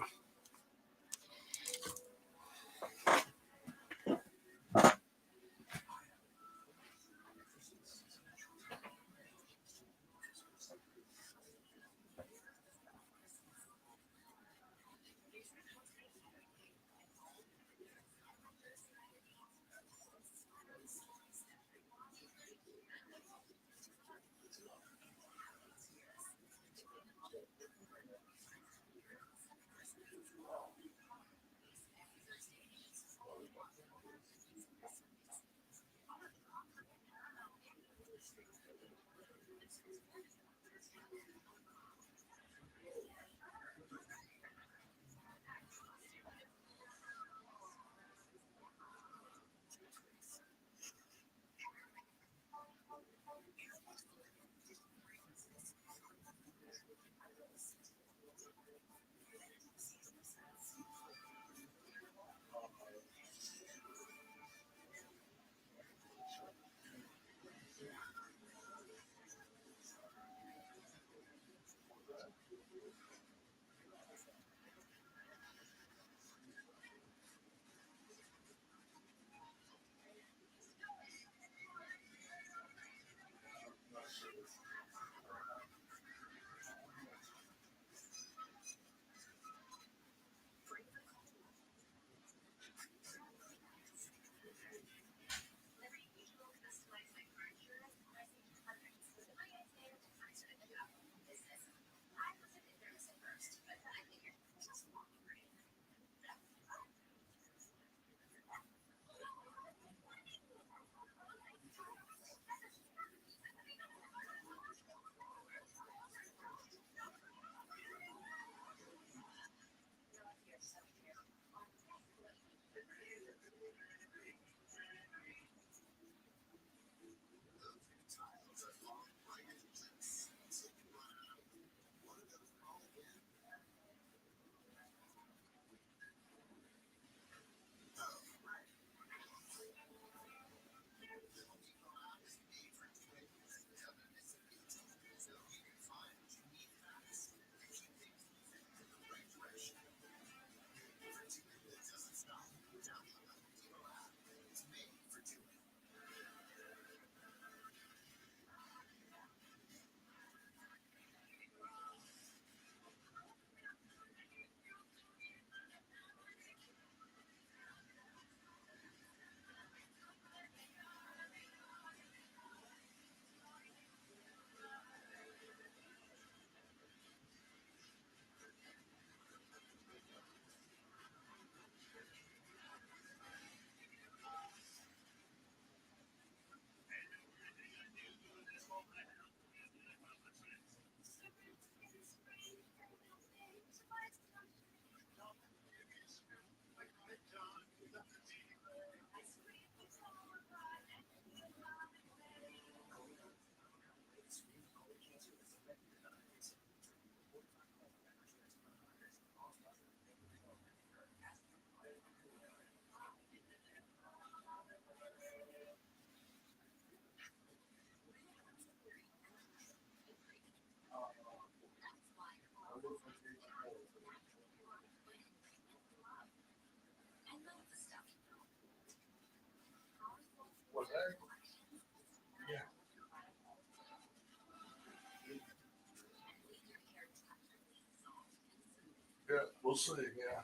We'll see. Yeah.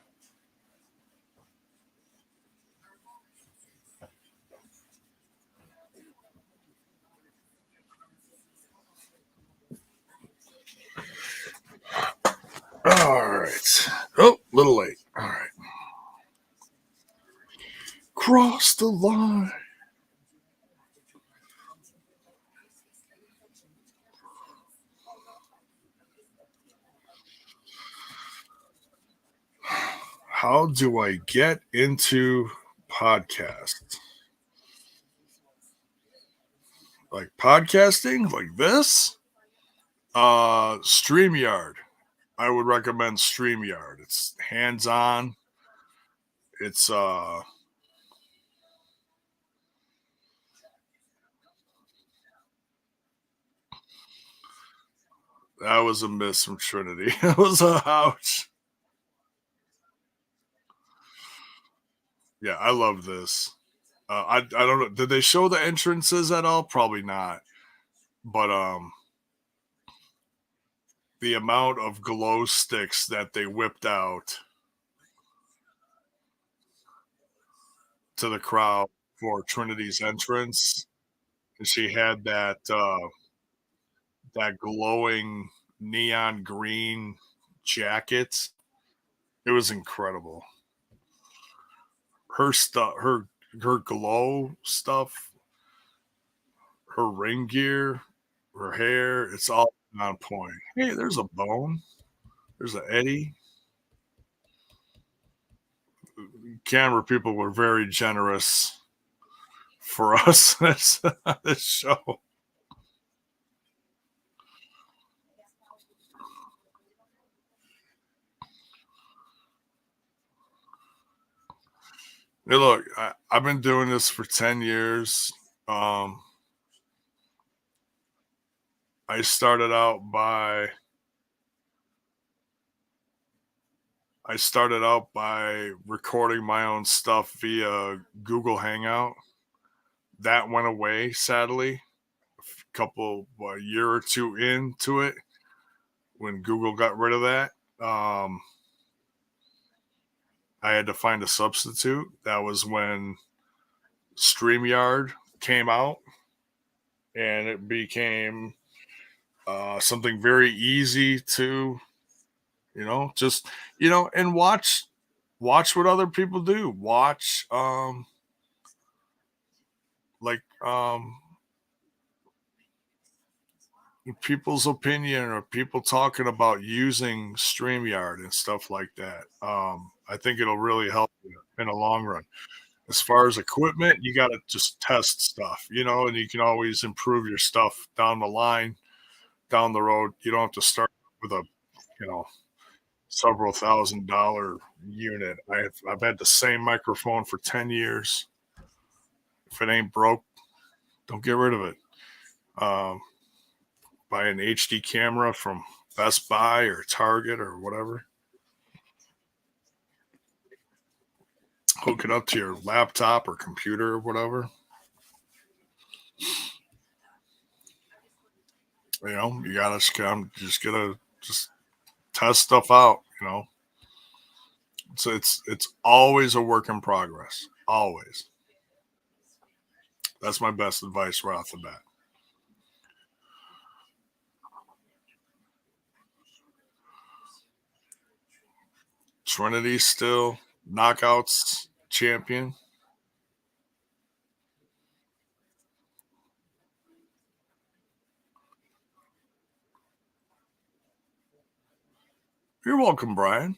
All right. Oh, a little late. All right. Cross the line. How do I get into podcasts? Like podcasting, like this? StreamYard. I would recommend StreamYard. It's hands on. It's that was a miss from Trinity. It was a ouch. Yeah, I love this. I don't know. Did they show the entrances at all? Probably not. But the amount of glow sticks that they whipped out to the crowd for Trinity's entrance, and she had that glowing neon green jacket. It was incredible. Her stuff, her glow stuff, her ring gear, her hair, it's all on point. Hey, there's a bone. There's an Eddie. Camera people were very generous for us this show. Hey, look, I've been doing this for 10 years. Um, I started out by I started out by recording my own stuff via Google Hangout. That went away, sadly, a year or two into it when Google got rid of that. Um, I had to find a substitute. That was when StreamYard came out, and it became something very easy to, just and watch what other people do. Watch like people's opinion or people talking about using StreamYard and stuff like that. I think it'll really help you in the long run. As far as equipment, you got to just test stuff, and you can always improve your stuff down the line, down the road. You don't have to start with a, you know, several $1,000 unit. I've had the same microphone for 10 years. If it ain't broke, don't get rid of it. Um, Buy an HD camera from Best Buy or Target or whatever. Hook it up to your laptop or computer or whatever. You gotta just gotta just test stuff out. So it's always a work in progress. Always. That's my best advice right off the bat. Trinity still knockouts champion. You're welcome, Brian.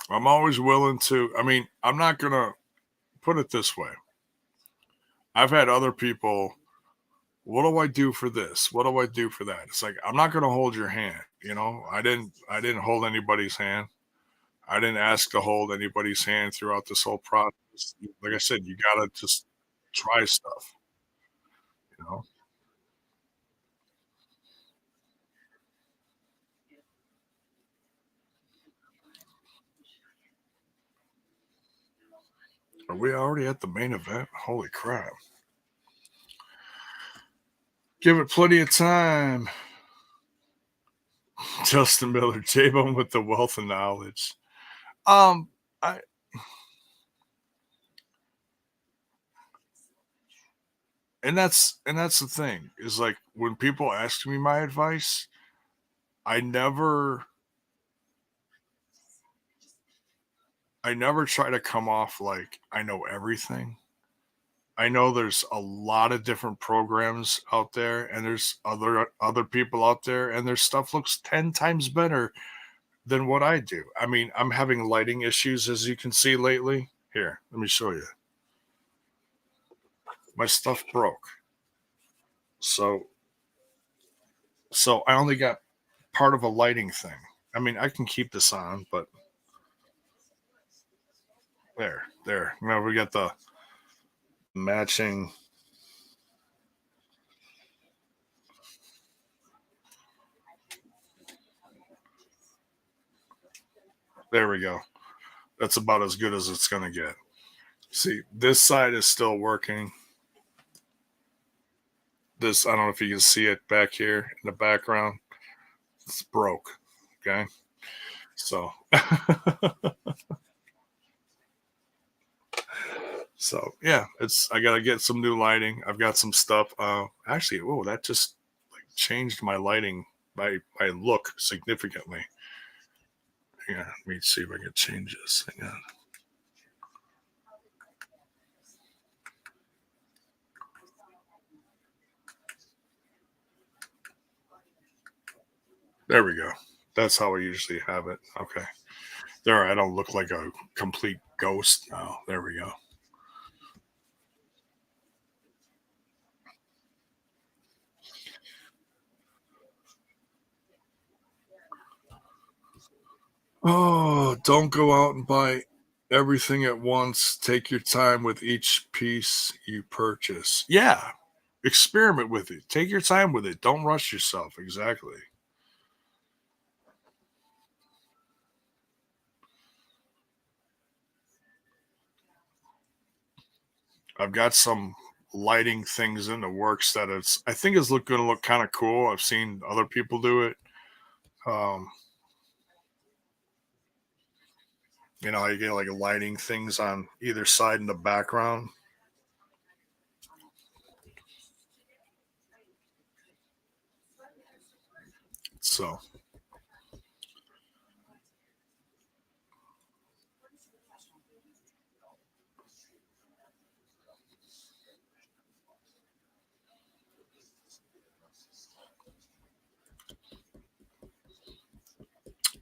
I'm always willing to. I mean, I'm not gonna put it this way. I've had other people. What do I do for this? What do I do for that? It's like I'm not gonna hold your hand. I didn't hold anybody's hand. I didn't ask to hold anybody's hand throughout this whole process. Like I said, you gotta just try stuff. You know, are we already at the main event? Holy crap! Give it plenty of time. Justin Miller, J-Bone with the wealth of knowledge. Um, I and that's the thing is like when people ask me my advice, I never I never try to come off like I know everything. I know there's a lot of different programs out there and there's other people out there and their stuff looks 10 times better than what I do. I mean, I'm having lighting issues as you can see lately. Here, let me show you. My stuff broke. So I only got part of a lighting thing. I mean, I can keep this on, but there. Now we got the matching. There we go. That's about as good as it's going to get. See, this side is still working. This, I don't know if you can see it back here in the background. It's broke. Okay. So, yeah, I got to get some new lighting. I've got some stuff. Actually, oh, that just like changed my lighting, my look significantly. Yeah, let me see if I can change this. Hang on. There we go. That's how I usually have it. Okay. There, I don't look like a complete ghost now. There we go. Oh, don't go out and buy everything at once. Take your time with each piece you purchase. Yeah. Experiment with it. Take your time with it. Don't rush yourself. Exactly. I've got some lighting things in the works that I think it's going to look kind of cool. I've seen other people do it. Um, you get like lighting things on either side in the background. So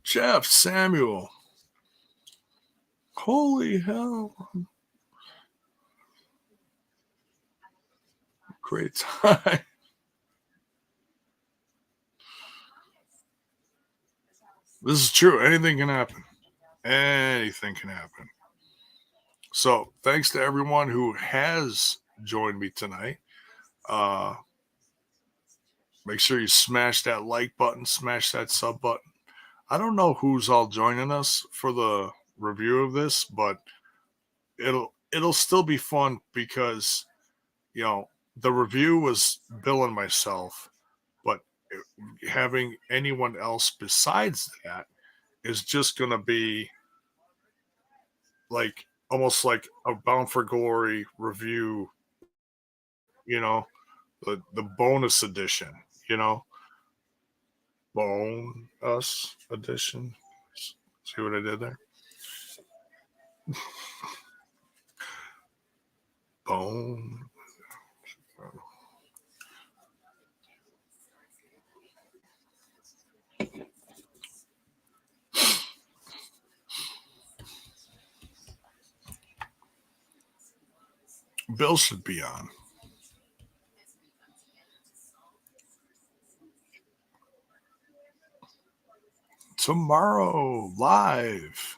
Jeff Samuel, holy hell, great time. This is true. Anything can happen. Anything can happen. So thanks to everyone who has joined me tonight. Uh, Make sure you smash that like button, smash that sub button. I don't know who's all joining us for the review of this, but it'll still be fun because you know the review was Bill and myself, but having anyone else besides that is just going to be like almost like a Bound for Glory review, you know, the bonus edition, you know, bonus edition. See what I did there? Bone. Bill should be on tomorrow live.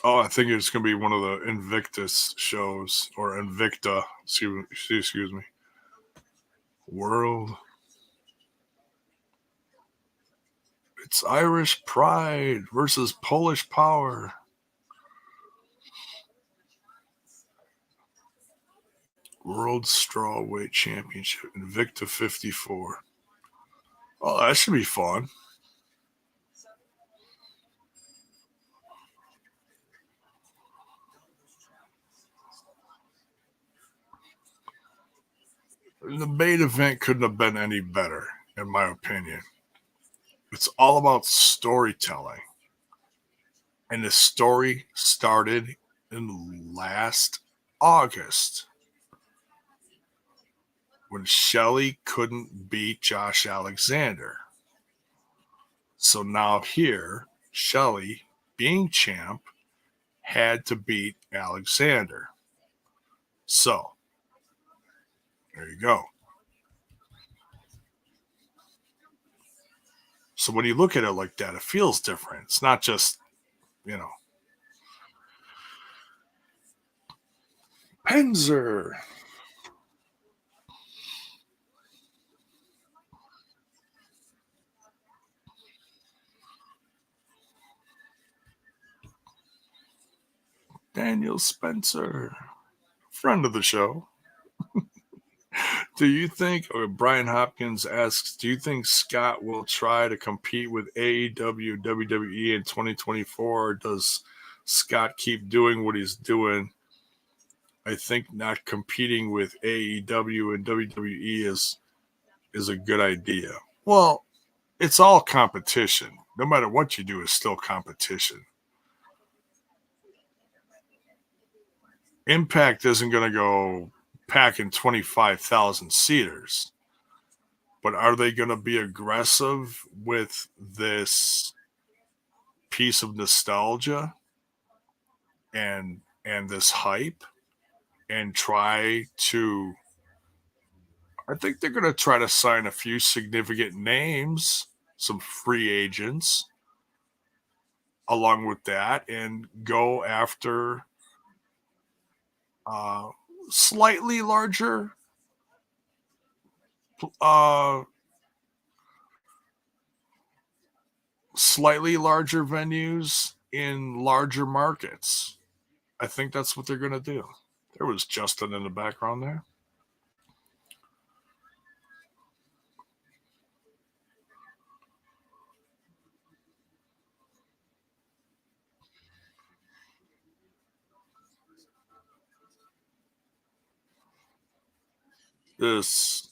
Oh, I think it's going to be one of the Invictus shows or Invicta. Excuse me. World. It's Irish Pride versus Polish Power. World Strawweight Championship, Invicta 54. Oh, that should be fun. The main event couldn't have been any better, in my opinion. It's all about storytelling. And the story started in last August when Shelley couldn't beat Josh Alexander. So now here, Shelley, being champ, had to beat Alexander. So there you go. So when you look at it like that, it feels different. It's not just, you know, Penzer. Daniel Spencer, friend of the show. Do you think, or Brian Hopkins asks, do you think Scott will try to compete with AEW, WWE in 2024, or does Scott keep doing what he's doing? I think not competing with AEW and WWE is a good idea. Well, it's all competition. No matter what you do, it's still competition. Impact isn't going to go packing 25,000 seaters, but are they going to be aggressive with this piece of nostalgia and this hype and try to I think they're going to try to sign a few significant names, some free agents along with that and go after uh slightly larger uh slightly larger venues in larger markets. I think that's what they're going to do. There was Justin in the background there. This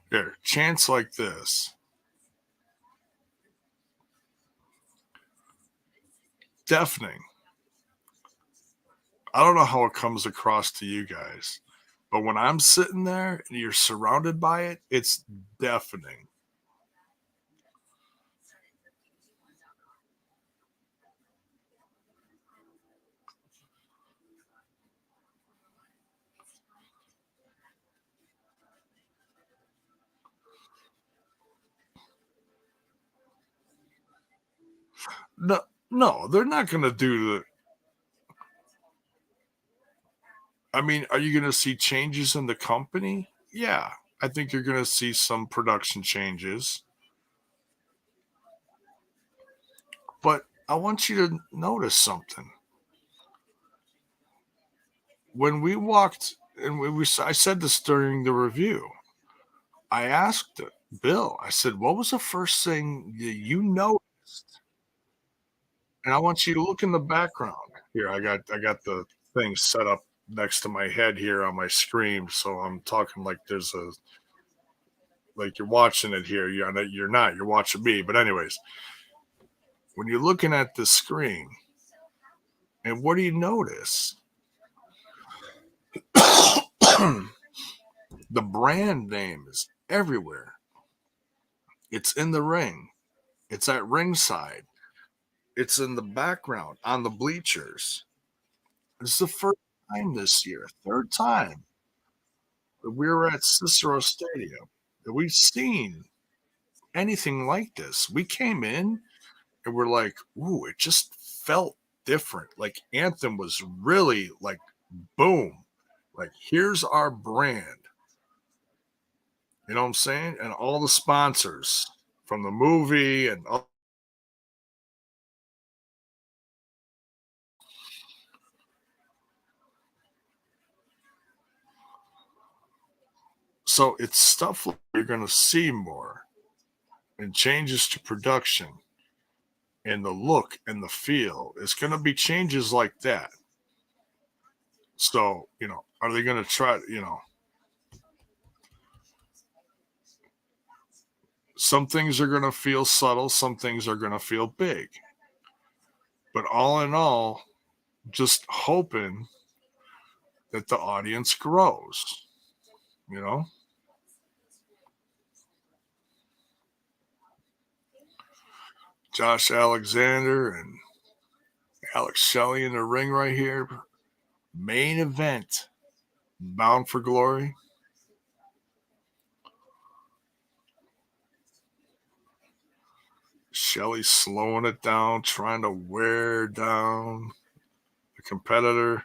here, chants like this. Deafening. I don't know how it comes across to you guys, but when I'm sitting there and you're surrounded by it, it's deafening. No, no, they're not going to do the. I mean, are you going to see changes in the company? Yeah, I think you're going to see some production changes, but I want you to notice something. When we walked, and I said this during the review. I asked Bill. I said, "What was the first thing that you noticed?" And I want you to look in the background. Here, I got the thing set up next to my head here on my screen, so I'm talking like there's a like you're watching it here. You're not. You're watching me. But anyways, when you're looking at the screen, and what do you notice? The brand name is everywhere. It's in the ring. It's at ringside. It's in the background on the bleachers. This is the first time this year, third time that we were at Cicero Stadium that we've seen anything like this. We came in and we're like, ooh, it just felt different. Like Anthem was really like, boom, like here's our brand. You know what I'm saying? And all the sponsors from the movie and all. So it's stuff like you're going to see more, and changes to production and the look and the feel. It's going to be changes like that. So, are they going to try, some things are going to feel subtle, some things are going to feel big. But all in all, just hoping that the audience grows, you know? Josh Alexander and Alex Shelley in the ring right here. Main event. Bound for Glory. Shelley slowing it down, trying to wear down the competitor.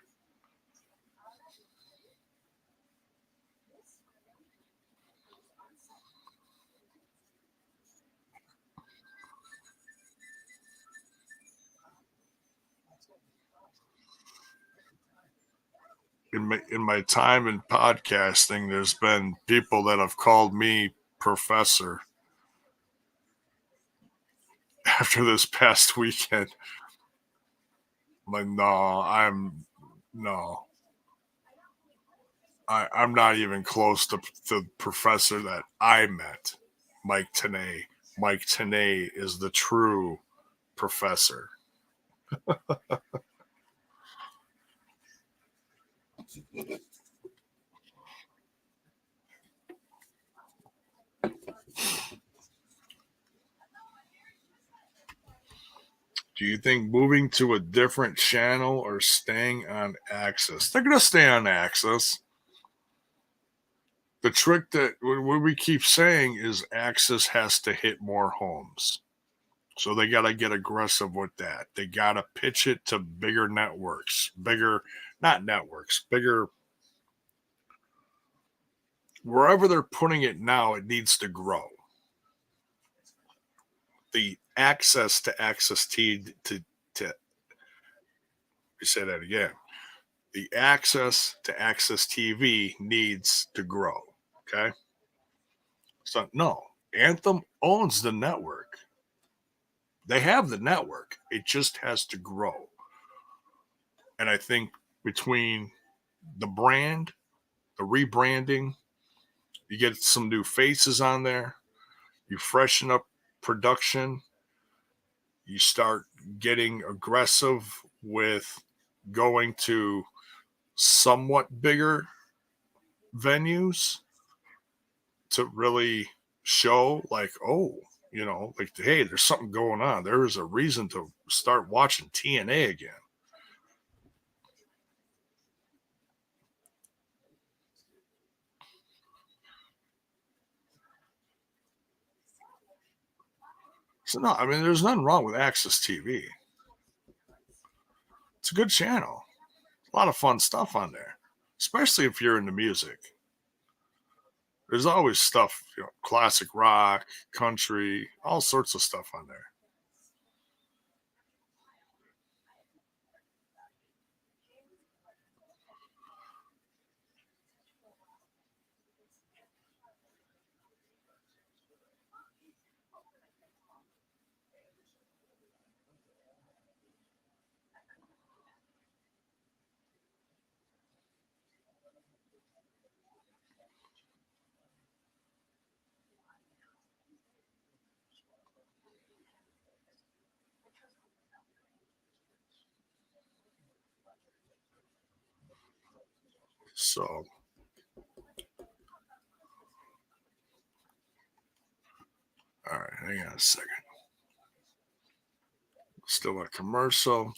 In my time in podcasting, there's been people that have called me professor after this past weekend. I'm like, no, I'm not even close to the professor that I met, Mike Tenay. Mike Tenay is the true professor. Do you think moving to a different channel or staying on Access? They're going to stay on Access. The trick that what we keep saying is Access has to hit more homes. So they got to get aggressive with that. They got to pitch it to bigger networks, not networks, bigger, wherever they're putting it now, it needs to grow. The access to Access T to we say that again. The access to Access TV needs to grow. Okay. So no, Anthem owns the network. They have the network. It just has to grow. And I think between the brand, the rebranding, you get some new faces on there, you freshen up production, you start getting aggressive with going to somewhat bigger venues to really show like, oh, like, hey, there's something going on. There is a reason to start watching TNA again. So no, I mean, there's nothing wrong with Access TV. It's a good channel. A lot of fun stuff on there, especially if you're into music. There's always stuff, classic rock, country, all sorts of stuff on there. So, all right, hang on a second. Still a commercial.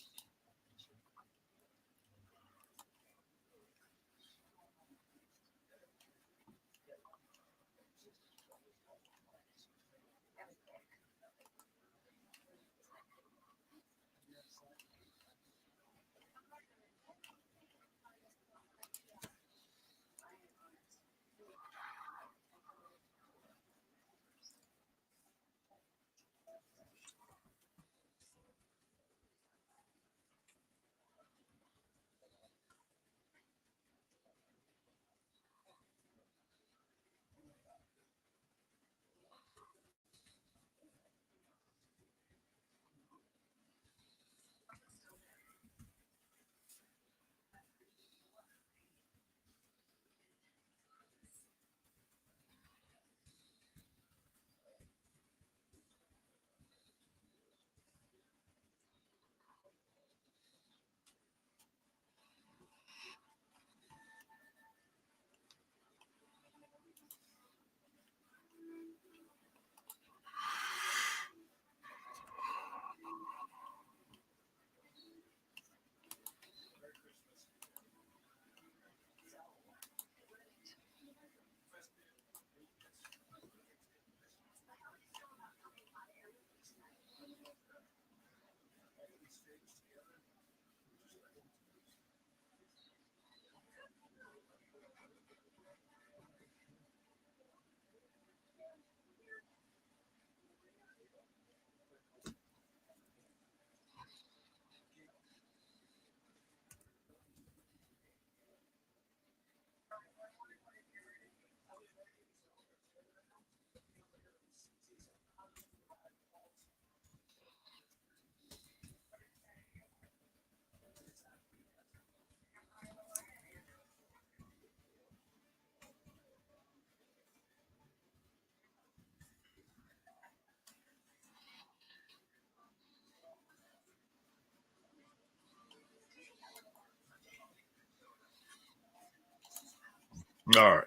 All right.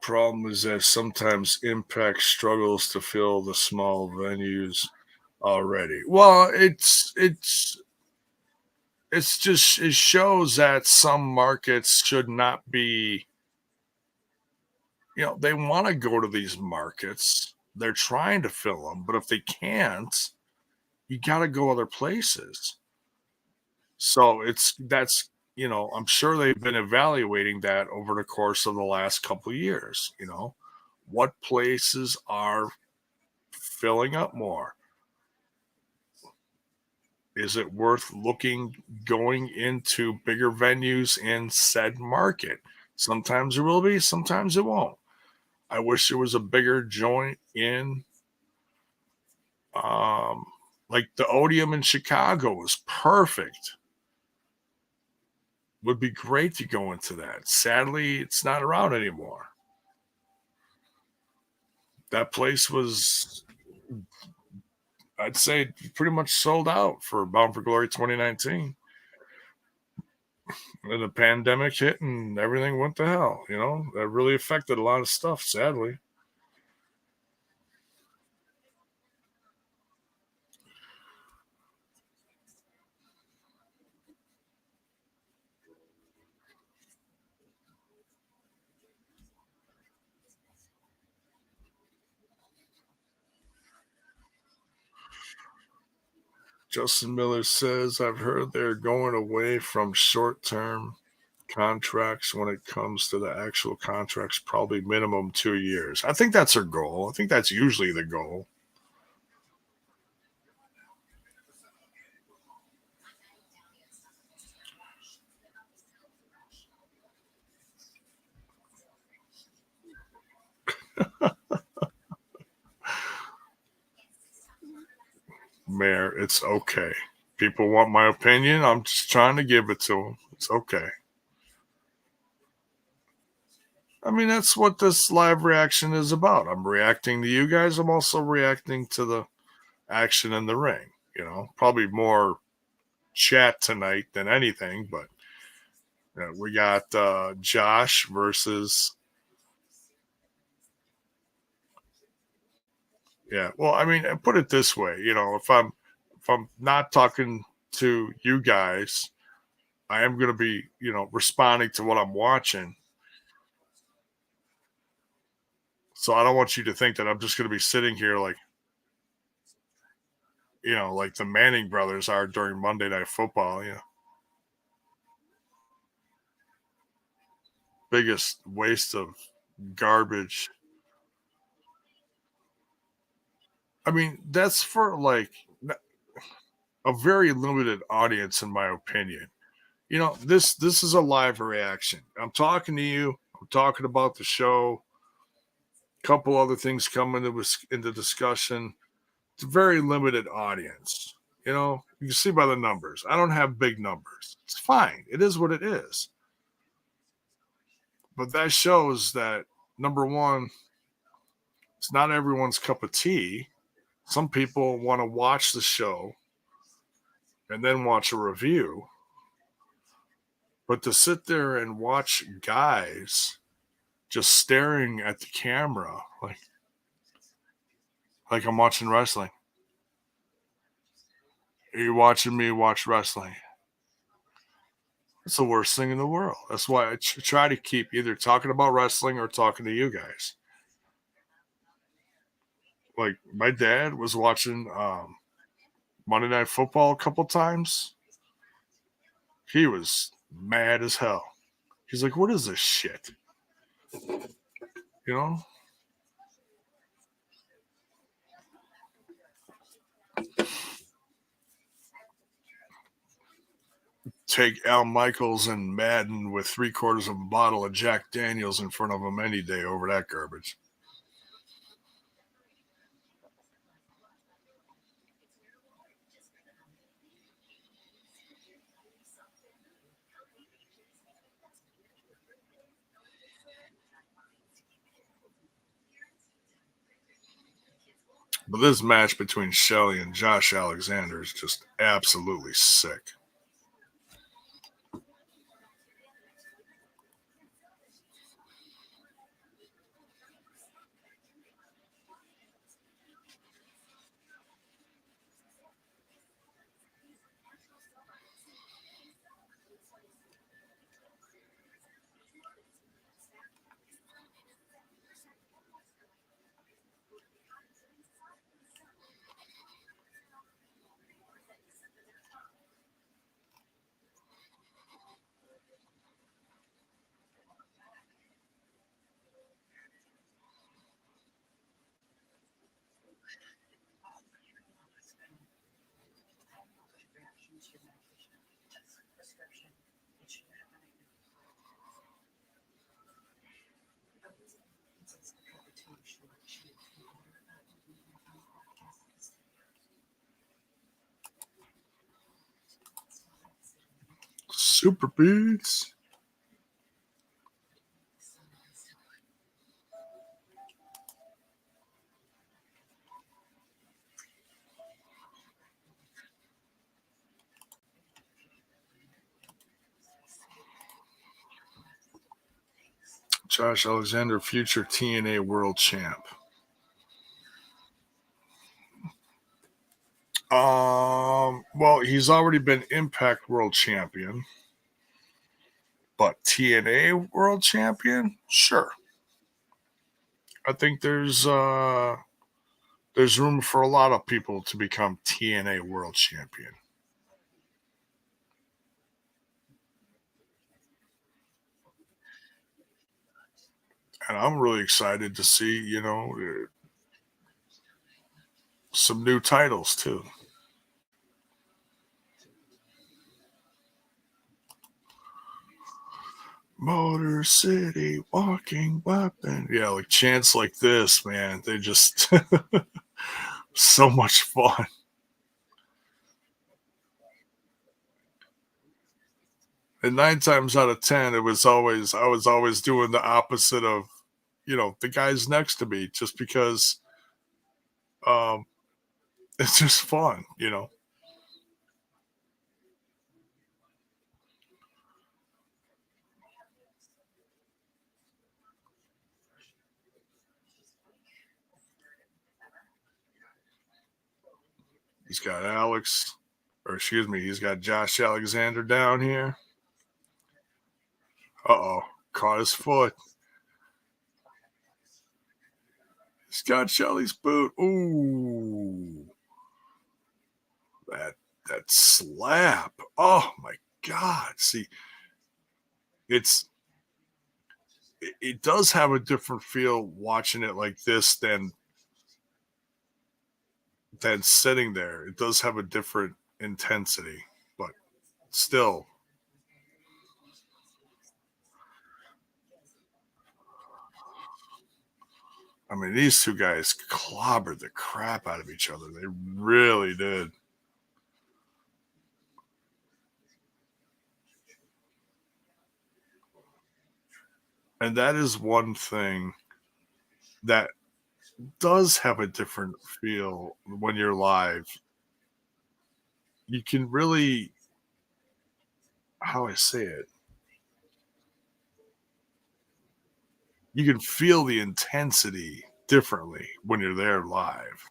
Problem is that sometimes Impact struggles to fill the small venues already. Well, it's just it shows that some markets should not be, they want to go to these markets. They're trying to fill them, but if they can't, you got to go other places. So I'm sure they've been evaluating that over the course of the last couple of years. What places are filling up more? Is it worth going into bigger venues in said market? Sometimes it will be, sometimes it won't. I wish there was a bigger joint in, um, like the Odeum in Chicago was perfect. Would be great to go into that. Sadly, it's not around anymore. That place was, I'd say, pretty much sold out for Bound for Glory 2019. And the pandemic hit and everything went to hell. That really affected a lot of stuff, sadly. Justin Miller says, I've heard they're going away from short term contracts when it comes to the actual contracts, probably minimum 2 years. I think that's their goal. I think that's usually the goal. Mayor, it's okay. People want my opinion. I'm just trying to give it to them. It's okay. I mean, that's what this live reaction is about. I'm reacting to you guys. I'm also reacting to the action in the ring. Probably more chat tonight than anything, but we got Josh versus. Yeah. Well, I mean, put it this way, if I'm not talking to you guys, I am going to be, responding to what I'm watching. So I don't want you to think that I'm just going to be sitting here like the Manning brothers are during Monday Night Football. Biggest waste of garbage. I mean, that's for like a very limited audience, in my opinion. This is a live reaction. I'm talking to you. I'm talking about the show. A couple other things come into discussion. It's a very limited audience. You can see by the numbers. I don't have big numbers. It's fine. It is what it is. But that shows that, number one, it's not everyone's cup of tea. Some people want to watch the show and then watch a review. But to sit there and watch guys just staring at the camera like I'm watching wrestling. Are you watching me watch wrestling? It's the worst thing in the world. That's why I try to keep either talking about wrestling or talking to you guys. Like my dad was watching Monday Night Football a couple times. He was mad as hell. He's like, "What is this shit?" You know? Take Al Michaels and Madden with 3/4 of a bottle of Jack Daniels in front of him any day over that garbage. But this match between Shelley and Josh Alexander is just absolutely sick. Super beats. Josh Alexander, future TNA world champ. Well, he's already been Impact world champion, but TNA world champion, sure. I think there's room for a lot of people to become TNA world champion, and I'm really excited to see some new titles too. Motor City Walking Weapon. Yeah, like chants like this, man. They just so much fun. And 9 times out of 10, I was always doing the opposite of the guys next to me, just because um it's just fun. He's got he's got Josh Alexander down here. Uh-oh, caught his foot. He's got Shelly's boot. Ooh, that that slap. Oh my God. See, it's it does have a different feel watching it like this than sitting there. It does have a different intensity, but still, I mean, these two guys clobbered the crap out of each other. They really did. And that is one thing that does have a different feel when you're live. You can really, how I say it, you can feel the intensity differently when you're there live,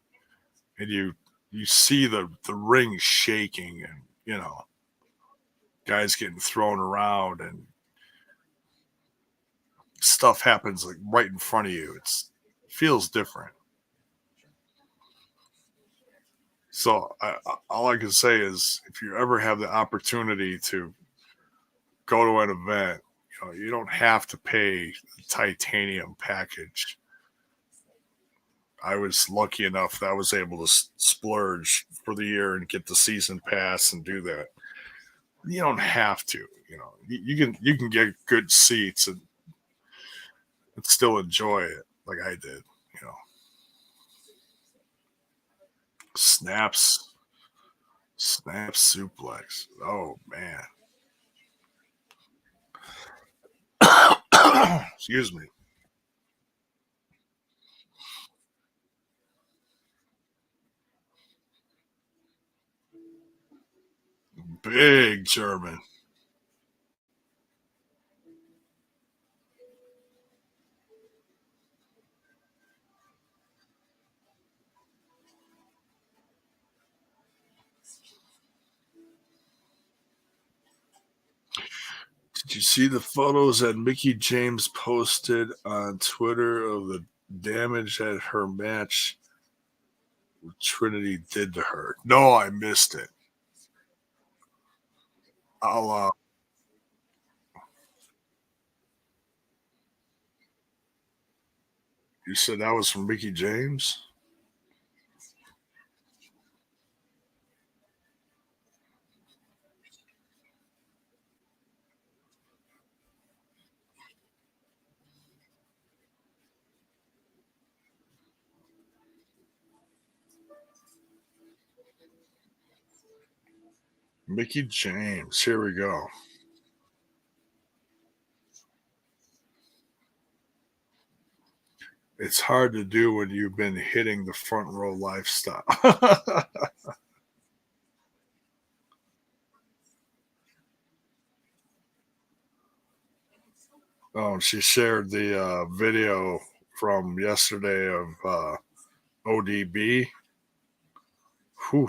and you see the ring shaking, and guys getting thrown around, and stuff happens like right in front of you. It feels different. So all I can say is, if you ever have the opportunity to go to an event, you don't have to pay the titanium package. I was lucky enough that I was able to splurge for the year and get the season pass and do that. You don't have to. You can get good seats and still enjoy it like I did. You know, snaps, snap suplex. Oh man, excuse me. Big German. Did you see the photos that Mickey James posted on Twitter of the damage that her match with Trinity did to her? No, I missed it. I'll You said that was from Mickey James? Mickey James. Here we go. It's hard to do when you've been hitting the front row lifestyle. Oh, she shared the video from yesterday of ODB. Whew.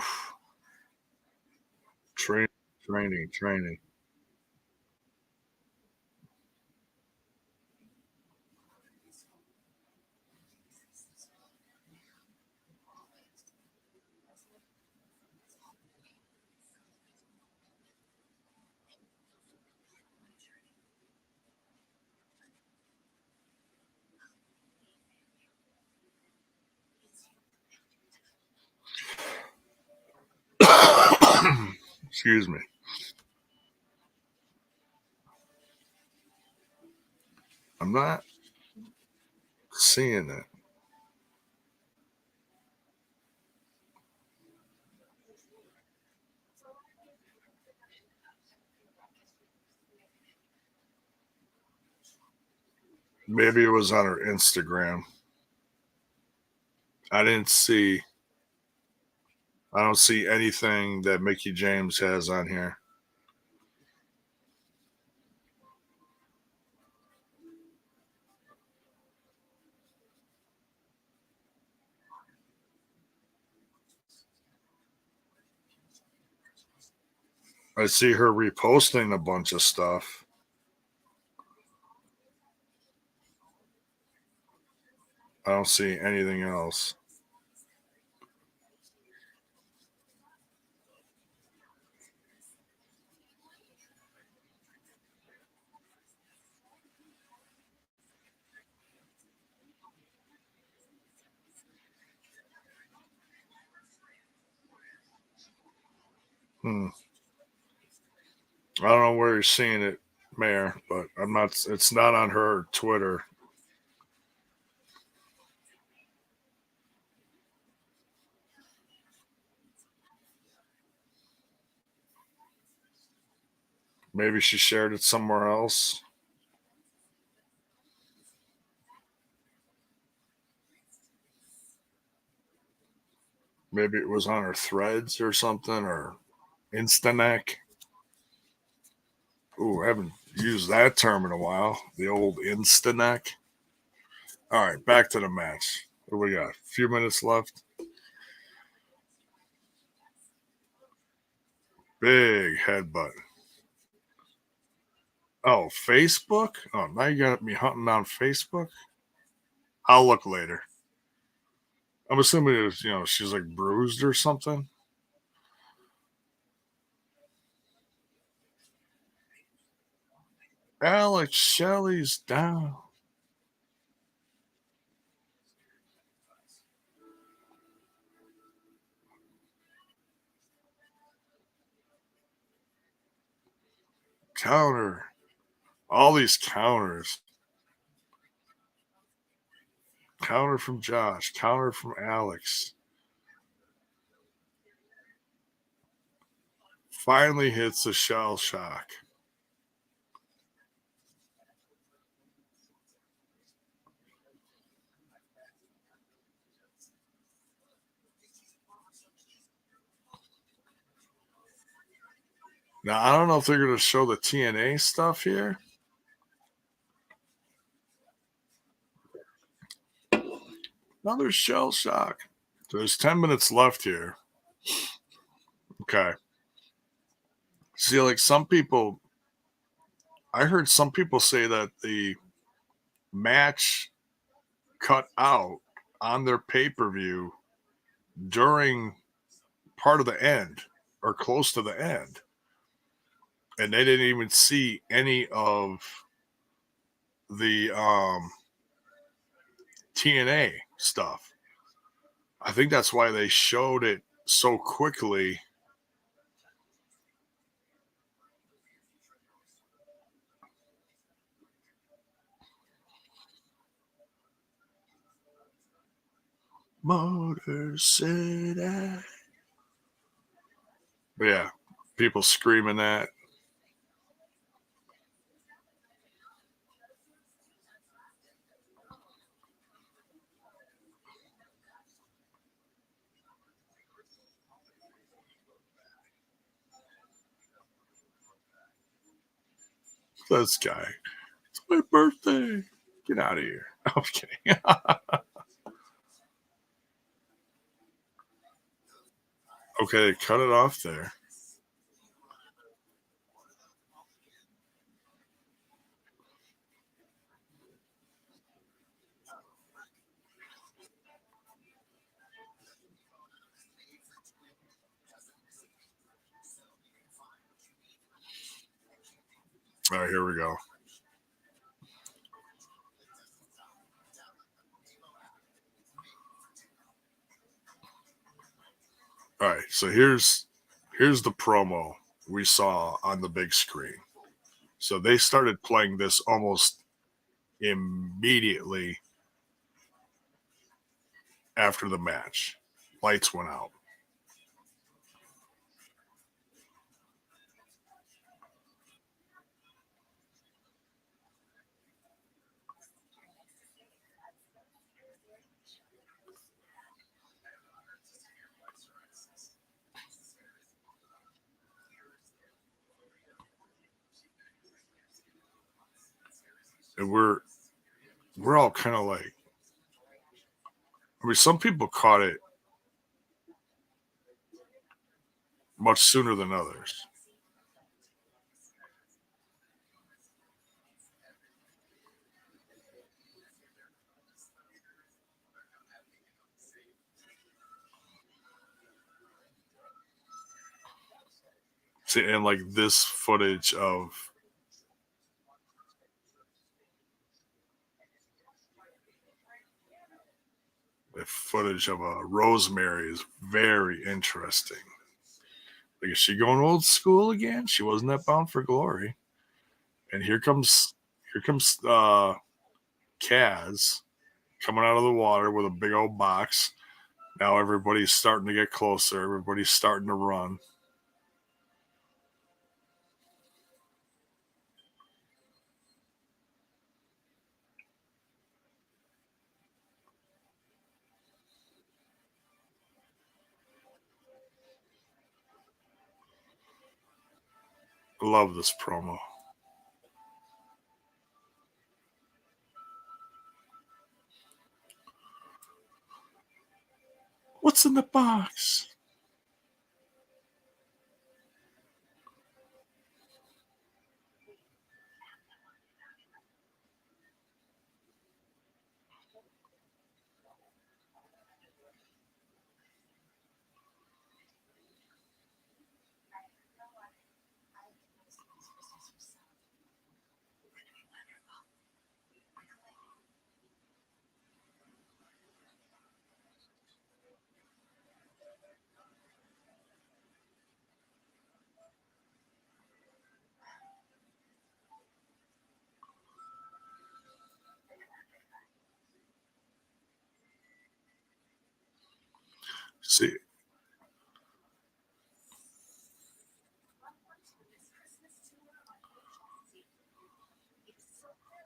Train, training. Excuse me. I'm not seeing it. Maybe it was on her Instagram. I didn't see. I don't see anything that Mickey James has on here. I see her reposting a bunch of stuff. I don't see anything else. Hmm. I don't know where you're seeing it, Mayor, but I'm not. It's not on her Twitter. Maybe she shared it somewhere else. Maybe it was on her threads or something or Instanek. Ooh, I haven't used that term in a while. The old Instanek. All right, back to the match. What do we got? A few minutes left. Big headbutt. Oh, Facebook? Oh, now you got me hunting down Facebook? I'll look later. I'm assuming it was, she's like bruised or something. Alex Shelley's down. Counter. All these counters. Counter from Josh. Counter from Alex. Finally hits a shell shock. Now I don't know if they're going to show the TNA stuff here. Another shell shock. There's 10 minutes left here. Okay. See, like some people, I heard some people say that the match cut out on their pay per view during part of the end or close to the end. And they didn't even see any of the TNA stuff. I think that's why they showed it so quickly. Motor City. But yeah, people screaming that. This guy. It's my birthday. Get out of here. I'm kidding. Okay, cut it off there. All right, here we go. All right, so here's the promo we saw on the big screen. So they started playing this almost immediately after the match. Lights went out. And we're all kind of like, I mean, some people caught it much sooner than others. See, and like this footage of Rosemary is very interesting. Like, is she going old school again? She wasn't that bound for glory. And here comes Kaz coming out of the water with a big old box. Now everybody's starting to get closer. Everybody's starting to run. I love this promo. What's in the box?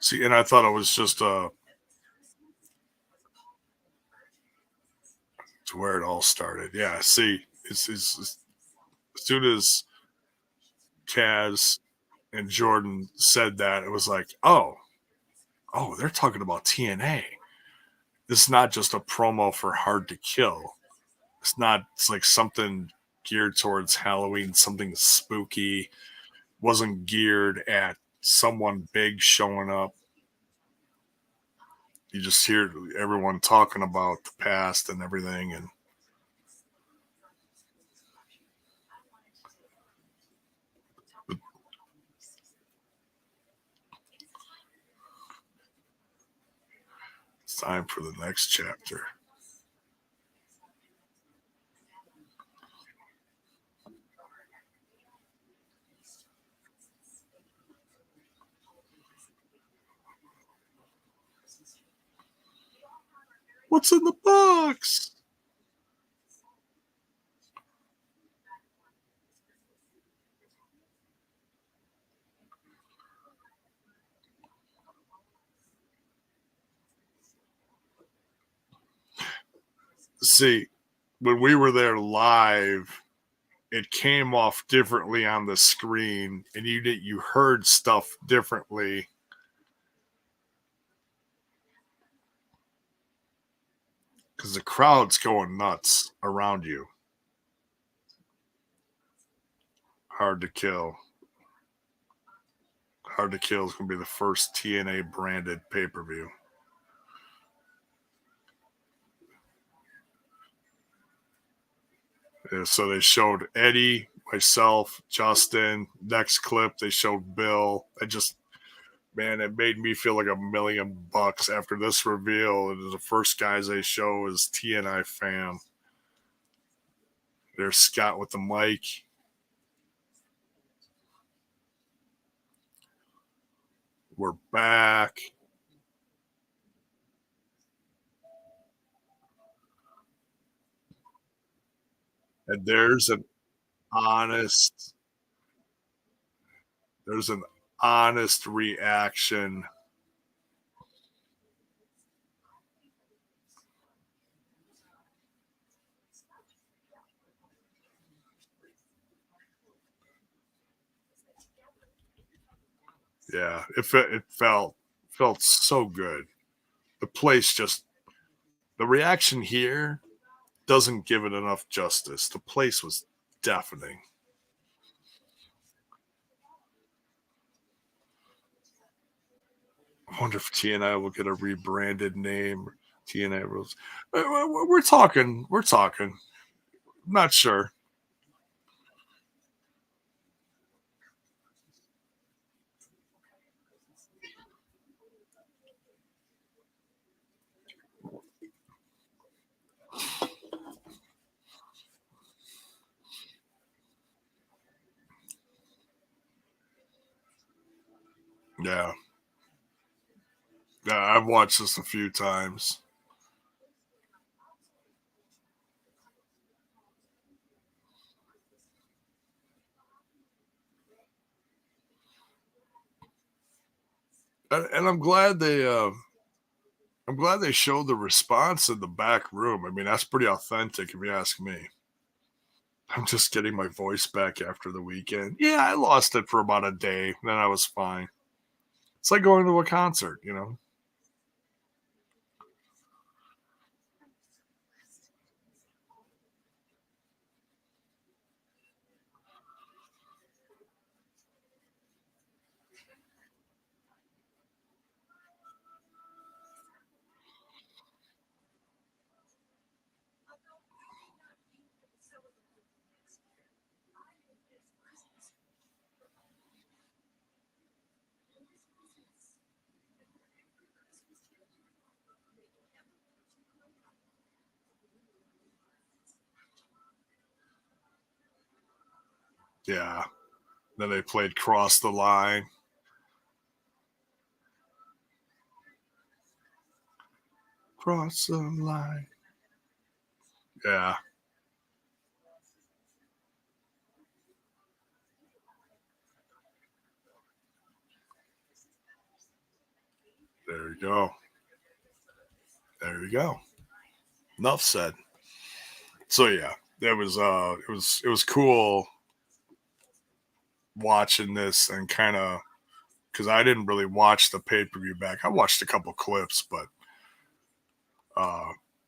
See, and I thought it was just to where it all started. Yeah, see, it's as soon as Kaz and Jordan said that, it was like, oh, they're talking about TNA. This is not just a promo for Hard to Kill. It's like something geared towards Halloween, something spooky. Wasn't geared at someone big showing up. You just hear everyone talking about the past and everything, and it's time for the next chapter. What's in the box? See, when we were there live, it came off differently on the screen, and you heard stuff differently. Because the crowd's going nuts around you. Hard to Kill. Hard to Kill is going to be the first TNA branded pay per view. Yeah, so they showed Eddie, myself, Justin. Next clip, they showed Bill. Man, it made me feel like $1,000,000 after this reveal. And the first guys they show is TNI fam. There's Scott with the mic. We're back. And honest there's an honest reaction. Yeah, it felt so good. The place just the reaction here doesn't give it enough justice. The place was deafening. I wonder if TNI will get a rebranded name. TNI rules. We're talking. We're talking. I'm not sure. Yeah. Yeah, I've watched this a few times. And I'm glad they showed the response in the back room. I mean, that's pretty authentic if you ask me. I'm just getting my voice back after the weekend. Yeah, I lost it for about a day, then I was fine. It's like going to a concert, you know. Yeah. Then they played Cross the Line. Cross the line. Yeah. There you go. There you go. Enough said. So yeah, it was cool. watching this and kind of, because I didn't really watch the pay-per-view back. I watched a couple clips, but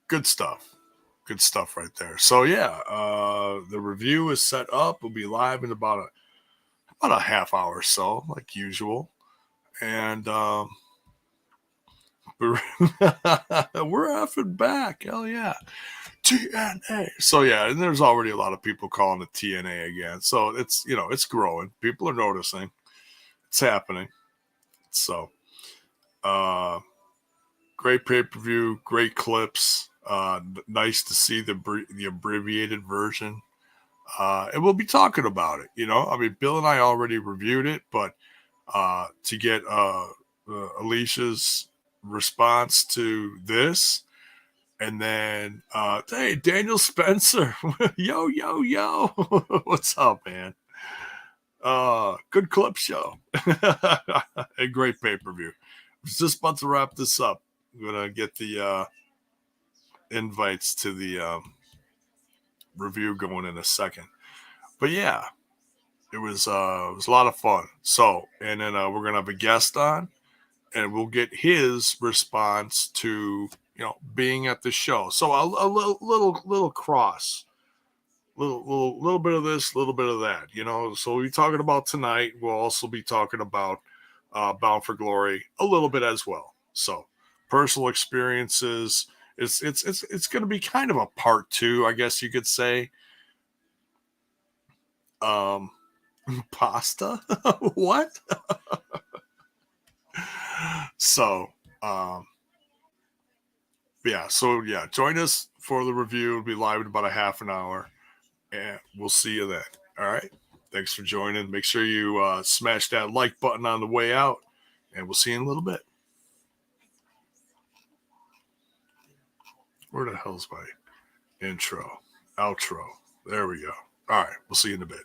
good stuff. Good stuff right there. So yeah, the review is set up. We'll be live in about a half hour or so, like usual. And we're effing back. Hell yeah. TNA. So yeah, and there's already a lot of people calling it TNA again. So it's, it's growing. People are noticing. It's happening. So great pay-per-view, great clips. Nice to see the abbreviated version. And we'll be talking about it. I mean, Bill and I already reviewed it, but to get Alicia's response to this, and then hey, Daniel Spencer, yo yo yo, what's up, man? Good clip show. A great pay-per-view. I was just about to wrap this up. I'm gonna get the invites to the review going in a second. But yeah, it was a lot of fun. So, and then we're gonna have a guest on, and we'll get his response to being at the show. So a little cross, little bit of this, little bit of that. So we'll be talking about tonight. We'll also be talking about Bound for Glory a little bit as well. So personal experiences. It's going to be kind of a part two, I guess you could say. Pasta? What? So, yeah, join us for the review. It'll be live in about a half an hour, and we'll see you then. All right. Thanks for joining. Make sure you smash that like button on the way out, and we'll see you in a little bit. Where the hell's my intro? Outro. There we go. All right. We'll see you in a bit.